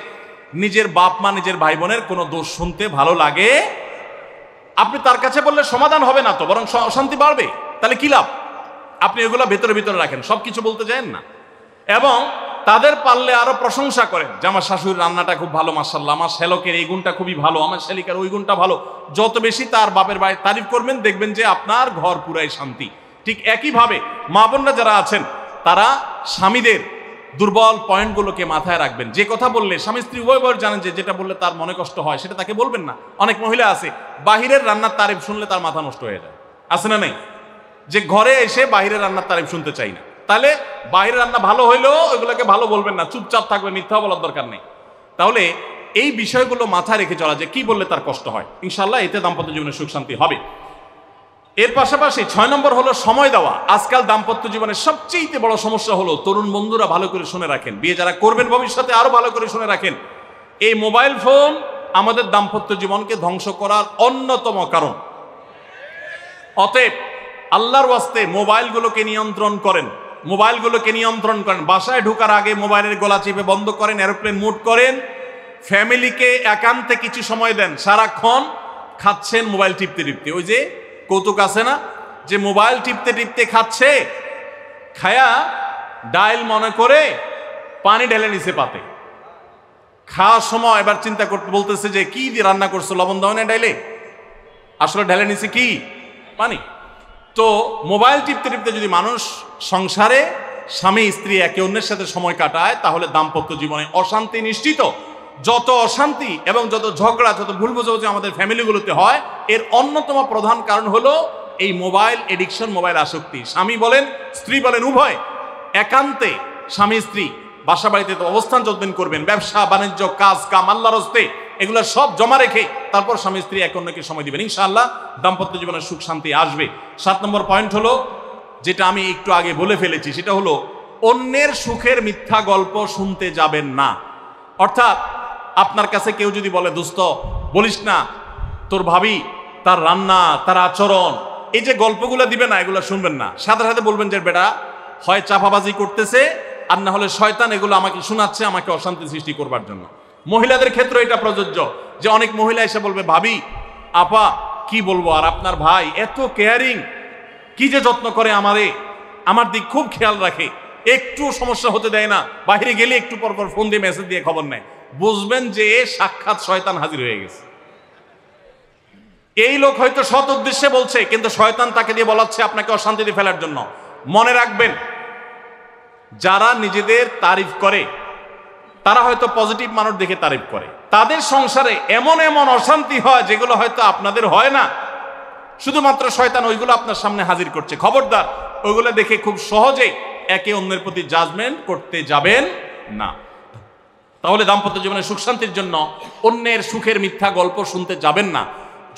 [SPEAKER 1] নিজের বাপ মা, নিজের ভাই বোনের কোনো দোষ শুনতে ভালো লাগে। আপনি তার কাছে বললে সমাধান হবে না, তো বরং অশান্তি বাড়বে। তাহলে কি লাভ? আপনি এগুলো ভেতরে ভিতরে রাখেন, সবকিছু বলতে চান না। এবং তাদের পারলে আরো প্রশংসা করেন যে আমার শাশুড়ির রান্নাটা খুব ভালো, মাশাআল্লাহ, আমার শ্যালকের এই গুণটা খুবই ভালো, আমার শ্যালিকার ওই গুণটা ভালো। যত বেশি তার বাপের বাড়ি তারিফ করবেন, দেখবেন যে আপনার ঘর পুরাই শান্তি। ঠিক একইভাবে মা বোনরা যারা আছেন, তারা স্বামীদের দুর্বল পয়েন্টগুলোকে মাথায় রাখবেন। যে কথা বললে স্বামী স্ত্রী উভয় জানেন যে যেটা বললে তার মনে কষ্ট হয়, সেটা তাকে বলবেন না। অনেক মহিলা আছে বাহিরের রান্নার তারিফ শুনলে তার মাথা নষ্ট হয়ে যায়, আছে না নেই? যে ঘরে এসে বাহিরের রান্নার তারিফ শুনতে চাই না। তাহলে বাইরের রান্না ভালো হইলেও ওইগুলোকে ভালো বলবেন না, চুপচাপ থাকবেন, মিথ্যা বলার দরকার নেই। তাহলে এই বিষয়গুলো মাথায় রেখে চলা, যে কি বললে তার কষ্ট হয়, ইনশাআল্লাহ এতে দাম্পত্য জীবনে সুখ শান্তি হবে। এর পাশাপাশি 6 নম্বর হলো সময় দেওয়া। আজকাল দাম্পত্য জীবনের সবচেয়ে বড় সমস্যা হলো, তরুণ বন্ধুরা ভালো করে শুনে রাখেন, বিয়ে যারা করবেন ভবিষ্যতে আরো ভালো করে শুনে রাখেন, এই মোবাইল ফোন আমাদের দাম্পত্য জীবনকে ধ্বংস করার অন্যতম কারণ। অতএব আল্লাহর ওয়াস্তে মোবাইলগুলোকে নিয়ন্ত্রণ করেন, মোবাইলগুলোকে নিয়ন্ত্রণ করেন। বাসায় ঢোকার আগে মোবাইলের গলা চেপে বন্ধ করেন, এরোপ্লেন মুড করেন। ফ্যামিলিকে একান্তে কিছু সময় দেন। সারাক্ষণ খাচ্ছেন মোবাইল টিপতে টিপতে, ওই যে কৌতুক আছে না, যে মোবাইল টিপতে টিপতে খাচ্ছে, খায়া ডাইল মনে করে পানি ঢেলে নিছে পাতে। খাওয়ার সময় এবার চিন্তা করতে বলতেছে যে কি দিয়ে রান্না করছো, লবণ দাও না ডাইলে, আসলে ঢেলে নিছে কি পানি। তো মোবাইল টিপতে টিপতে যদি মানুষ সংসারে স্বামী স্ত্রী একে অন্যের সাথে সময় কাটায়, তাহলে দাম্পত্য জীবনে অশান্তি নিশ্চিত। যত অশান্তি এবং যত ঝগড়া, যত ভুল বোঝাবুঝি আমাদের ফ্যামিলিগুলোতে হয়, এর অন্যতম প্রধান কারণ হলো এই মোবাইল এডিকশন, মোবাইল আসক্তি। স্বামী বলেন স্ত্রী বলেন উভয় একান্তে স্বামী স্ত্রী বাসা বাড়িতে তো অবস্থান যতদিন করবেন, ব্যবসা বাণিজ্য কাজ কাম আল্লাহর হস্তে, এগুলো সব জমা রেখে তারপর স্বামী স্ত্রী একে অন্যকে সময় দিবেন, ইনশাআল্লাহ দাম্পত্য জীবনের সুখ শান্তি আসবে। 7 নম্বর পয়েন্ট হলো, যেটা আমি একটু আগে বলে ফেলেছি, সেটা হলো অন্যের সুখের মিথ্যা গল্প শুনতে যাবেন না। অর্থাৎ আপনার কাছে কেউ যদি বলে দোস্ত বলিস না, তোর ভাবি তার রান্না তার আচরণ, এই যে গল্পগুলো দিবে না, এগুলো শুনবেন না। সাথে সাথে বলবেন যে বেটা হয় চাপাবাজি করতেছে, আর না হলে শয়তান এগুলো আমাকে শোনাচ্ছে আমাকে অশান্তি সৃষ্টি করবার জন্য। মহিলাদের ক্ষেত্রে এটা প্রযোজ্য, যে অনেক মহিলা এসে বলবে ভাবি আপা কি বলবো, আর আপনার ভাই এত কেয়ারিং, কি যে যত্ন করে আমারে, আমার দিক খুব খেয়াল রাখে, একটু সমস্যা হতে দেয় না, বাইরে গেলে একটু পর পর ফোন দিয়ে মেসেজ দিয়ে খবর নেয়। বুঝবেন যে সাক্ষাৎ শয়তান হাজির হয়ে গেছে। এই লোক হয়তো সৎ উদ্দেশ্যে বলছে, কিন্তু শয়তান তাকে দিয়ে বলাচ্ছে আপনাকে অশান্তিতে ফেলার জন্য। মনে রাখবেন, যারা নিজেদের তারিফ করে তারা হয়তো পজিটিভ মানুষ দেখে তারিফ করে, তাদের সংসারে এমন এমন অশান্তি হয় যেগুলো হয়তো আপনাদের হয় না, শুধুমাত্র শয়তান ওইগুলো আপনার সামনে হাজির করছে। খবরদার, ওইগুলো দেখে খুব সহজে একে অন্যের প্রতি জাজমেন্ট করতে যাবেন না। তাহলে দাম্পত্য জীবনের সুখ শান্তির জন্য অন্যের সুখের মিথ্যা গল্প শুনতে যাবেন না।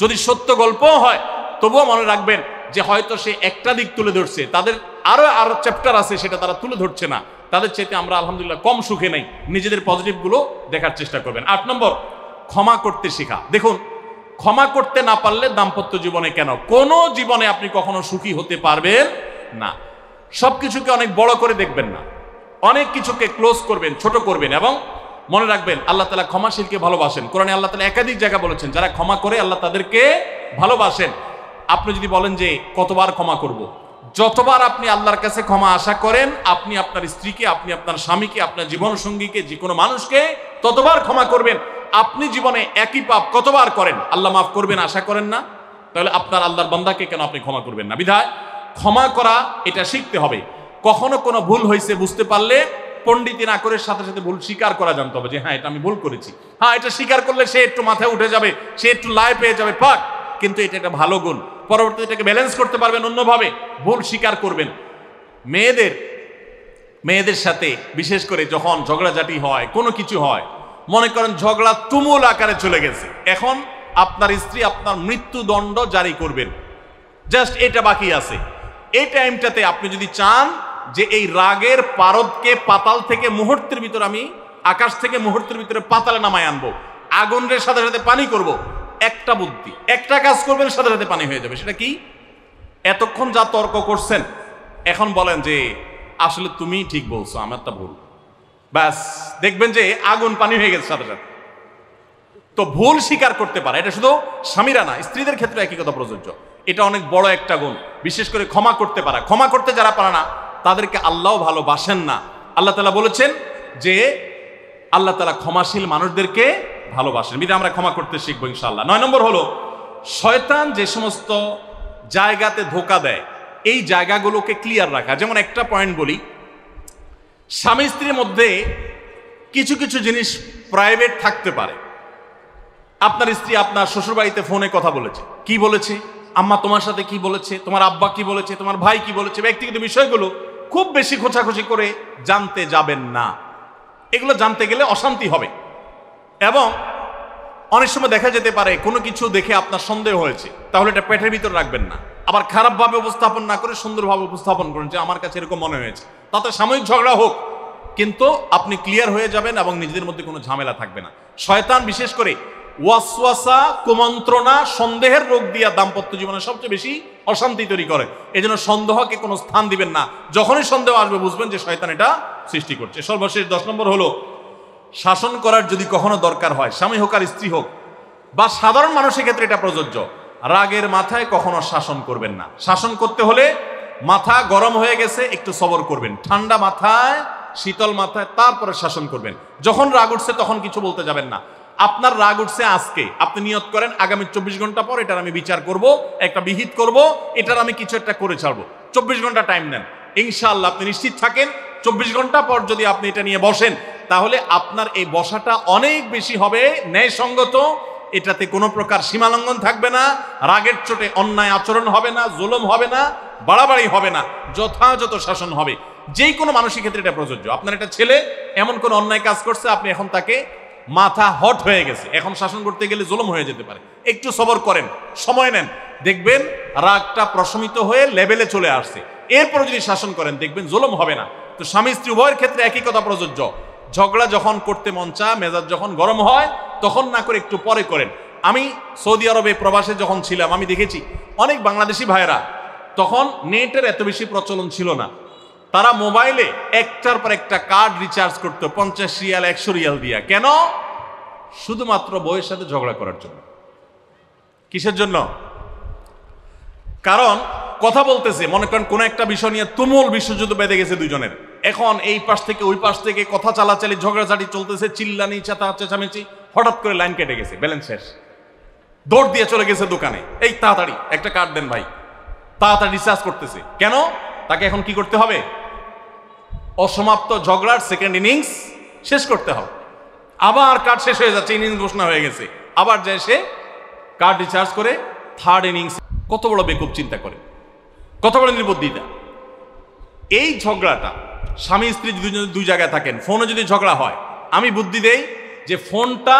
[SPEAKER 1] যদি সত্য গল্পও হয় তবুও মনে রাখবেন যে হয়তো সে একটা দিক তুলে ধরছে, তাদের আরো চ্যাপ্টার আছে সেটা তারা তুলে ধরছে না, তাদের চাইতে আমরা আলহামদুলিল্লাহ কম সুখে নেই। নিজেদের পজিটিভ গুলো দেখার চেষ্টা করবেন। 8 নম্বর, ক্ষমা করতে শেখা। দেখুন, ক্ষমা করতে না পারলে দাম্পত্য জীবনে কেন কোনো জীবনে আপনি কখনো সুখী হতে পারবেন না। সবকিছুকে অনেক বড় করে দেখবেন না, অনেক কিছুকে ক্লোজ করবেন, ছোট করবেন। এবং মনে রাখবেন আল্লাহ তাআলা ক্ষমাশীলকে ভালোবাসেন। কোরআনে আল্লাহ তাআলা একাধিক জায়গা বলেছেন যারা ক্ষমা করে আল্লাহ তাদেরকে ভালোবাসেন। আপনি যদি বলেন যে কতবার ক্ষমা করব, যতবার আপনি আল্লাহর কাছে ক্ষমা আশা করেন, আপনি আপনার স্ত্রীকে, আপনি আপনার স্বামীকে, আপনার জীবন সঙ্গীকে, যে কোনো মানুষকে ততবার ক্ষমা করবেন। আপনি জীবনে একই পাপ কতবার করেন আল্লাহ মাফ করবেন আশা করেন না, তাহলে আপনার আল্লাহর বান্দাকে কেন আপনি ক্ষমা করবেন না? বিধায় ক্ষমা করা এটা শিখতে হবে। কখনো কোনো ভুল হয়েছে বুঝতে পারলে পণ্ডিতি না করে সাথে সাথে ভুল স্বীকার করা জানতে হবে, যে হ্যাঁ এটা আমি ভুল করেছি। হ্যাঁ, এটা স্বীকার করলে সে একটু মাথায় উঠে যাবে, সে একটু লাই পেয়ে যাবে, পাক, কিন্তু এটা একটা ভালো গুণ। পরবর্তীতে এটাকে ব্যালেন্স করতে পারবেন অন্যভাবে। ভুল স্বীকার করবেন। মেয়েদের সাথে বিশেষ করে যখন ঝগড়াঝাটি হয়, কোনো কিছু হয়, মনে করেন ঝগড়া তুমুল আকারে চলে গেছে, এখন আপনার স্ত্রী আপনার মৃত্যুদণ্ড জারি করবেন, জাস্ট এটা বাকি আছে। এই টাইমটাতে আপনি যদি চান যে এই রাগের পারদকে পাতাল থেকে মুহূর্তের ভিতর, আমি আকাশ থেকে মুহূর্তের ভিতরে পাতালে নামায় আনবো, আগুনের সাথে সাথে পানি করব, একটা বুদ্ধি, একটা কাজ করবেন, সাথে সাথে পানি হয়ে যাবে। সেটা কি? এতক্ষণ যা তর্ক করছেন এখন বলেন যে আসলে তুমি ঠিক বলছো, আমারটা ভুল, ব্যাস দেখবেন যে আগুন পানি হয়ে গেছে সাথে সাথে। তো ভুল স্বীকার করতে পারে, এটা শুধু স্বামীরা না, স্ত্রীদের ক্ষেত্রে একই কথা প্রযোজ্য। এটা অনেক বড় একটা গুণ, বিশেষ করে ক্ষমা করতে পারা। ক্ষমা করতে যারা পারে না তাদেরকে আল্লাহ ভালোবাসেন না। আল্লাহ তাআলা বলেছেন যে আল্লাহ তাআলা ক্ষমাশীল মানুষদেরকে ভালোবাসেন, বিধায় আমরা ক্ষমা করতে শিখবো ইনশাআল্লাহ। 9 নম্বর হলো, শয়তান যে সমস্ত জায়গাতে ধোঁকা দেয় এই জায়গাগুলোকে ক্লিয়ার রাখা। যেমন একটা পয়েন্ট বলি, স্বামী স্ত্রীর মধ্যে কিছু কিছু জিনিস প্রাইভেট থাকতে পারে। আপনার স্ত্রী আপনার শ্বশুরবাড়িতে ফোনে কথা বলেছে, কি বলেছে, আম্মা তোমার সাথে কি বলেছে, তোমার আব্বা কি বলেছে, তোমার ভাই কি বলেছে, ব্যক্তিগত বিষয়গুলো খুব বেশি খোঁচাখুচি করে জানতে যাবেন না। এগুলো জানতে গেলে অশান্তি হবে। এবং অনেক সময় দেখা যেতে পারে কোনো কিছু দেখে আপনার সন্দেহ হয়েছে, তাহলে এটা পেটের ভিতর রাখবেন না, আবার খারাপভাবে উপস্থাপন না করে সুন্দরভাবে উপস্থাপন করেন যে আমার কাছে এরকম মনে হয়েছে, তাতে সাময়িক ঝগড়া হোক, কিন্তু আপনি ক্লিয়ার হয়ে যাবেন এবং নিজেদের মধ্যে কোনো ঝামেলা থাকবে না। শয়তান বিশেষ করে ওয়াসওয়াসা, কুমন্ত্রণা, সন্দেহের রোগ দিয়া দাম্পত্য জীবনে সবচেয়ে বেশি অশান্তি তৈরি করে। এই জন্য সন্দেহকে কোনো স্থান দিবেন না। যখনই সন্দেহ আসবে বুঝবেন যে শয়তান এটা সৃষ্টি করছে। সর্বশেষ 10 নম্বর হলো, শাসন করার যদি কখনো দরকার হয়, স্বামী হোক আর স্ত্রী হোক বা সাধারণ মানুষের ক্ষেত্রে এটা প্রযোজ্য, রাগের মাথায় কখনো শাসন করবেন না। শাসন করতে হলে মাথা গরম হয়ে গেছে একটু সবর করবেন, ঠান্ডা মাথায়, শীতল মাথায় তারপরে শাসন করবেন। যখন রাগ উঠছে তখন কিছু বলতে যাবেন না। আপনার রাগ উঠছে আজকে, আপনি নিয়ত করেন আগামী 24 ঘন্টা পর এটার আমি বিচার করব, একটা বিহিত করব, এটার আমি কিছু একটা করে ছাড়বো। 24 ঘন্টা টাইম নেন, ইনশাআল্লাহ আপনি নিশ্চিত থাকেন 24 ঘন্টা পর যদি আপনি এটা নিয়ে বসেন, তাহলে আপনার এই বসাটা অনেক বেশি হবে ন্যায়সঙ্গত। এটাতে কোনো প্রকার সীমালঙ্ঘন থাকবে না, রাগের চোটে অন্যায় আচরণ হবে না, জুলুম হবে না, বাড়াবাড়ি হবে না, যথাযথ শাসন হবে। যেই কোনো মানুষের ক্ষেত্রে এটা প্রযোজ্য। আপনার একটা ছেলে এমন কোন অন্যায় কাজ করছে, আপনি এখন তাকে মাথা হট হয়ে গেছে, এখন শাসন করতে গেলে জুলুম হয়ে যেতে পারে, একটু সবর করেন, সময় নেন, দেখবেন রাগটা প্রশমিত হয়ে লেভেলে চলে আসছে। এরপর যদি শাসন করেন দেখবেন জুলুম হবে না। তো স্বামী স্ত্রী উভয়ের ক্ষেত্রে একই কথা প্রযোজ্য। ঝগড়া যখন করতে মন চায়, মেজাজ যখন গরম হয়, তখন না করে একটু পরে করেন। আমি সৌদি আরবে প্রবাসে যখন ছিলাম, আমি দেখেছি অনেক বাংলাদেশি ভাইয়েরা, তখন নেটের এত বেশি প্রচলন ছিল না, তারা মোবাইলে একটার পর একটা কার্ড রিচার্জ করতো 50 রিয়াল 100 রিয়াল দিয়া। কেন? শুধুমাত্র বউয়ের সাথে ঝগড়া করার জন্য। কিসের জন্য? কারণ কথা বলতেছে, মনে করেন কোন একটা বিষয় নিয়ে তুমুল বিশ্বযুদ্ধ বেঁধে গেছে দুজনের, এখন এই পাশ থেকে ওই পাশ থেকে কথা চালাচালি, ঝগড়াঝাটি চলতেছে, চিল্লানি চেঁচামেচি, হঠাৎ করে লাইন কেটে গেছে, ব্যালেন্স শেষ, দৌড় দিয়ে চলে গেছে দোকানে, এই তাড়াতাড়ি একটা কার্ড দেন ভাই, তাড়াতাড়ি রিচার্জ করতেছে। কেন? তাকে এখন কি করতে হবে? অসমাপ্ত ঝগড়ার সেকেন্ড ইনিংস শেষ করতে হবে। আবার কার্ড শেষ হয়ে যাচ্ছে, ইনিংস ঘোষণা হয়ে গেছে, আবার যায় সে কার্ড রিচার্জ করে থার্ড ইনিংস। কত বড় বেকুব চিন্তা করে, কত বড় নির্বুদ্ধিতা। এই ঝগড়াটা স্বামী স্ত্রী দুই জায়গায় থাকেন, ফোনে যদি ঝগড়া হয়, আমি বুদ্ধি দেই যে ফোনটা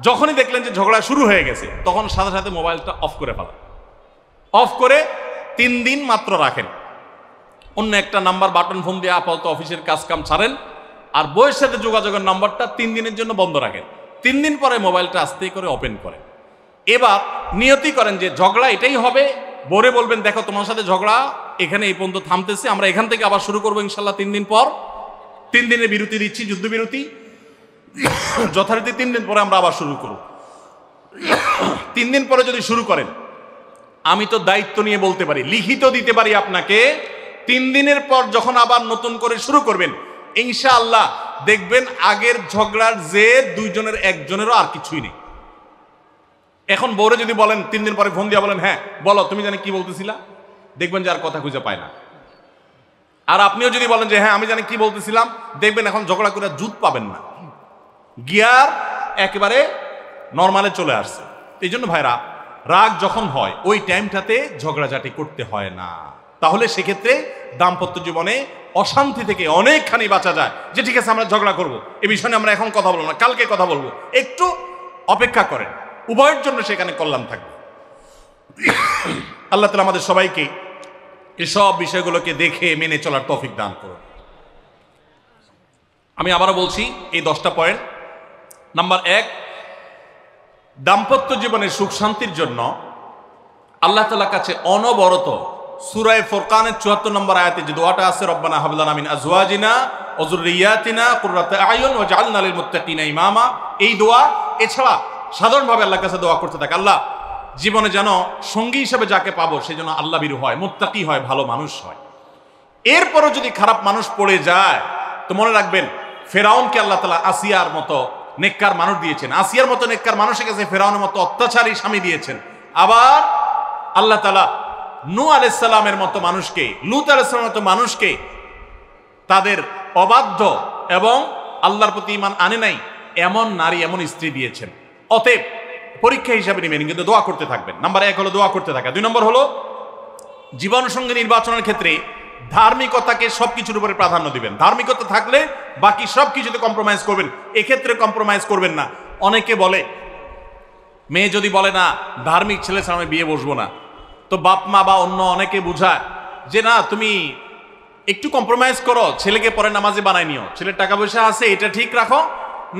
[SPEAKER 1] যখনই দেখলেন যে ঝগড়া শুরু হয়ে গেছে, তখন সাথে সাথে মোবাইলটা অফ করে ফেলা, অফ করে 3 দিন মাত্র রাখেন, অন্য একটা নাম্বার বাটন ফোন দিয়ে আপাতত অফিসের কাজ কাম ছাড়েন, আর বইয়ের সাথে যোগাযোগের নাম্বারটা 3 দিনের জন্য বন্ধ রাখেন। 3 দিন পরে মোবাইলটা আস্তে করে ওপেন করেন। এবার নিয়তি করেন যে ঝগড়া এটাই হবে, বরে বলবেন দেখো তোমার সাথে ঝগড়া এখানে এই পর্যন্ত থামতেছে, আমরা এখান থেকে আবার শুরু করবো ইনশাল্লাহ 3 দিন পর। 3 দিনের বিরতি দিচ্ছি, যুদ্ধবিরতি, যথারীতি 3 দিন পরে আমরা আবার শুরু করব। 3 দিন পরে যদি শুরু করেন, আমি তো দায়িত্ব নিয়ে বলতে পারি, লিখিত দিতে পারি আপনাকে, 3 দিনের পর যখন আবার নতুন করে শুরু করবেন, ইনশাআল্লাহ দেখবেন আগের ঝগড়ার যে দুইজনের একজনেরও আর কিছুই নেই। এখন বউরে যদি বলেন 3 দিন পরে ফোন দিয়া বলেন, হ্যাঁ বলো তুমি জানি কি বলতেছিলা, দেখবেন যে আর কথা খুঁজে পায় না। আর আপনিও যদি বলেন যে হ্যাঁ আমি জানি কি বলতেছিলাম, দেখবেন এখন ঝগড়া করে জুত পাবেন না, গিয়ার একেবারে নরমালে চলে আসছে। এই জন্য ভাইরা, রাগ যখন হয় ওই টাইমটাতে ঝগড়াঝাটি করতে হয় না, তাহলে সেক্ষেত্রে দাম্পত্য জীবনে অশান্তি থেকে অনেকখানি বাঁচা যায়। যে ঠিক আছে আমরা ঝগড়া করব, এই বিষয়ে আমরা এখন কথা বলবো না, কালকে কথা বলবো, একটু অপেক্ষা করেন, উভয়ের জন্য সেখানে কল্যাণ থাকবে। আল্লাহ তাআলা আমাদের সবাইকে এসব বিষয়গুলোকে দেখে মেনে চলার তৌফিক দান করুন। আমি আবারও বলছি এই 10টা পয়েন্ট। নাম্বার 1, দাম্পত্য জীবনের সুখ শান্তির জন্য আল্লাহ তাআলার কাছে অনবরত সূরা ফুরকানের 74 নম্বর আয়াতে যে দোয়াটা আছে, রব্বানা হাব লানা মিন আজওয়াজিনা ওয়া যুররিয়াতিনা কুররাতা আয়ুন ওয়াজআলনা লিল মুত্তাকিনা ইমামা, এই দোয়া এছাড়া সাধারণভাবে আল্লাহর কাছে দোয়া করতে থাকে, আল্লাহ জীবনে যেন সঙ্গী হিসেবে যাকে পাবো সে যেন আল্লাহ ভীরু হয়, মুত্তাকি হয়, ভালো মানুষ হয়। এরপরও যদি খারাপ মানুষ পড়ে যায় তো মনে রাখবেন ফেরাউনকে আল্লাহ তাআলা আসিয়ার মতো নেককার মানুষ দিয়েছেন, আসিয়ার মতো নেককার মানুষের কাছে ফেরাউনের মতো অত্যাচারী স্বামী দিয়েছেন। আবার আল্লাহ তাআলা নূহ আলাইহিস সালামের মতো মানুষকে, লূত আলাইহিস সালামের মতো মানুষকে তাদের অবাধ্য এবং আল্লাহর প্রতি ঈমান আনে নাই এমন নারী, এমন স্ত্রী দিয়েছেন। অতএব পরীক্ষা হিসাবে নেবেন, কিন্তু দোয়া করতে থাকবেন। নাম্বার 1 হলো দোয়া করতে থাকা। 2 নম্বর হলো জীবনসঙ্গী নির্বাচনের ক্ষেত্রে ধার্মিকতাকে সবকিছুর উপরে প্রাধান্য দিবেন। ধার্মিকতা থাকলে বাকি সবকিছুতে কম্প্রোমাইজ করবেন, এক্ষেত্রে কম্প্রোমাইজ করবেন না। অনেকে বলে, মেয়ে যদি বলে না ধার্মিক ছেলে ছাড়া আমি বিয়ে বসবো না, তো বাপ মা বা অন্য অনেকে বুঝায় যে না তুমি একটু কম্প্রোমাইজ করো, ছেলেকে পরে নামাজি বানাই নিও, ছেলের টাকা পয়সা আছে এটা ঠিক রাখো,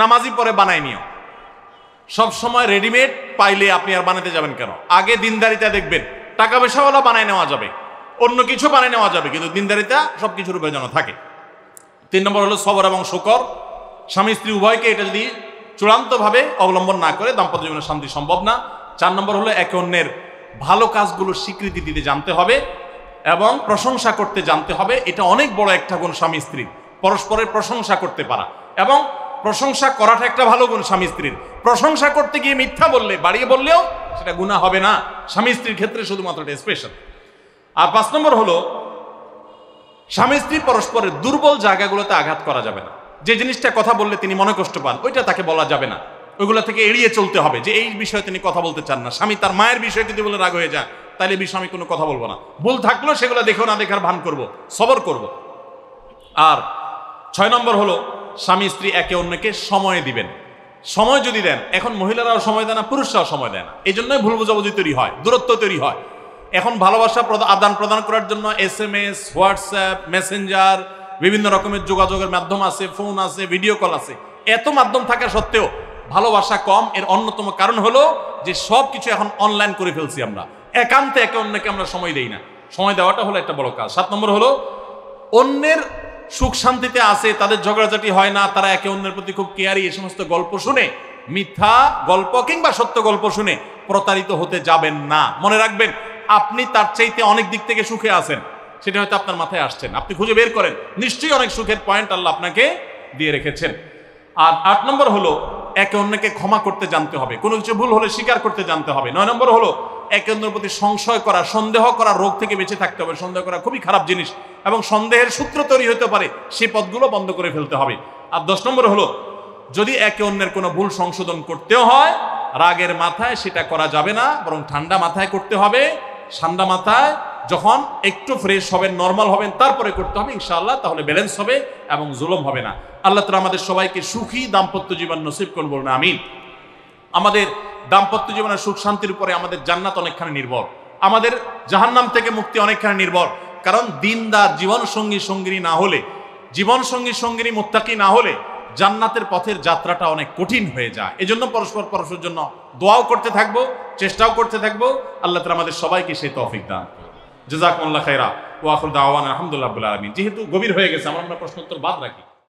[SPEAKER 1] নামাজি পরে বানাই নিও। সব সময় রেডিমেড পাইলে আপনি আর বানাতে যাবেন কেন? আগে দিনদারিতা দেখবেন, টাকা পয়সাওয়ালা বানাই নেওয়া যাবে, অন্য কিছু বানাই নেওয়া যাবে, কিন্তু দিনদারিতা সবকিছুর উপরে যেন থাকে। 3 নম্বর হলো সবর এবং শুকর। স্বামী স্ত্রী উভয়কে এটা যদি চূড়ান্তভাবে অবলম্বন না করে দাম্পত্য জীবনে শান্তি সম্ভব না। 4 নম্বর হলো একে অন্যের ভালো কাজগুলোর স্বীকৃতি দিতে জানতে হবে এবং প্রশংসা করতে জানতে হবে। এটা অনেক বড় একটা গুণ স্বামী স্ত্রীর, পরস্পরের প্রশংসা করতে পারা। এবং প্রশংসা করাটা একটা ভালো গুণ স্বামী স্ত্রীর। প্রশংসা করতে গিয়ে মিথ্যা বললে, বাড়িয়ে বললেও সেটা গুনাহ হবে না, স্বামী স্ত্রীর ক্ষেত্রে শুধুমাত্র এটা স্পেশাল। আর 5 নম্বর হলো স্বামী স্ত্রী পরস্পরের দুর্বল জায়গাগুলোতে আঘাত করা যাবে না। যে জিনিসটা কথা বললে তিনি মনে কষ্ট পান, ওইটা তাকে বলা যাবে না, ওইগুলো থেকে এড়িয়ে চলতে হবে। যে এই বিষয়ে তিনি কথা বলতে চান না, স্বামী তার মায়ের বিষয়ে যদি বলে রাগ হয়ে যায়, তাহলে এই বিষয়ে আমি কোনো কথা বলবো না, ভুল থাকলেও সেগুলো দেখো না দেখার ভান করব, সবর করব। আর 6 নম্বর হলো স্বামী স্ত্রী একে অন্যকে সময় দিবেন। সময় যদি দেন, এখন মহিলারাও সময় দেয় না, পুরুষরাও সময় দেয় না, এই জন্যই ভুল বোঝাবুঝি তৈরি হয়, দূরত্ব তৈরি হয়। এখন ভালোবাসা আদান প্রদান করার জন্য SMS, হোয়াটসঅ্যাপ, মেসেঞ্জার, বিভিন্ন রকমের যোগাযোগের মাধ্যম আছে, ফোন আছে, ভিডিও কল আছে। এত মাধ্যম থাকা সত্ত্বেও ভালোবাসা কম। এর অন্যতম কারণ হলো যে সব কিছু এখন অনলাইন করে ফেলছি আমরা, একান্তে একে অন্যকে আমরা সময় দেই না। সময় দেওয়াটা হলো একটা বড় কাজ। 7 নম্বর হলো অন্যের সুখ শান্তিতে আছে, তাদের ঝগড়াঝাটি হয় না, তারা একে অন্যের প্রতি খুব কেয়ারি। এই সমস্ত গল্প শুনে, মিথ্যা গল্প কিংবা সত্য গল্প শুনে প্রতারিত হতে যাবেন না। মনে রাখবেন, আপনি তার চাইতে অনেক দিক থেকে সুখে আছেন, সেটা হয়তো আপনার মাথায় আসছেন, আপনি খুঁজে বের করেন, নিশ্চয়ই অনেক সুখের পয়েন্ট আল্লাহ আপনাকে দিয়ে রেখেছেন। আর 8 নম্বর হলো একে অন্যকে ক্ষমা করতে জানতে হবে, কোনো কিছু ভুল হলে স্বীকার করতে জানতে হবে। 9 নম্বর হলো একে অন্যের প্রতি সংশয় করা, সন্দেহ করা, রোগ থেকে বেঁচে থাকতে হবে। সন্দেহ করা খুবই খারাপ জিনিস এবং সন্দেহের সূত্র তৈরি হতে পারে, সেই পথগুলো বন্ধ করে ফেলতে হবে। আর 10 নম্বর হলো যদি একে অন্যের কোনো ভুল সংশোধন করতেও হয়, রাগের মাথায় সেটা করা যাবে না, বরং ঠান্ডা মাথায় করতে হবে। ঠান্ডা মাথায় যখন একটু ফ্রেশ হবেন, নর্মাল হবেন, তারপরে করতে হবে ইনশাআল্লাহ, তাহলে ব্যালেন্স হবে এবং জুলুম হবে না। আল্লাহ তাআলা আমাদের সবাইকে সুখী দাম্পত্য জীবন নসিব করুন, বলুন আমিন। আমাদের দাম্পত্য জীবনের সুখ শান্তির উপরে আমাদের জান্নাত অনেকখানি নির্ভর, আমাদের জাহান্নাম থেকে মুক্তি অনেকখানি নির্ভর। কারণ দিনদার জীবন সঙ্গী সঙ্গিনী না হলে, জীবন সঙ্গী সঙ্গিনী মুত্তাকি না হলে জান্নাতের পথের যাত্রাটা অনেক কঠিন হয়ে যায়। এজন্য পরস্পরের জন্য দোয়াও করতে থাকবো, চেষ্টাও করতে থাকবো। আল্লাহ তাআলা আমাদের সবাইকে সেই তৌফিক দান করুন। জাযাকুমুল্লাহু খাইরা ওয়া আখিরু দাওয়ানা আলহামদুলিল্লাহি রাব্বিল আলামিন। যেহেতু গভীর হয়ে গেছে, আমরা প্রশ্ন উত্তর বাদ রাখি।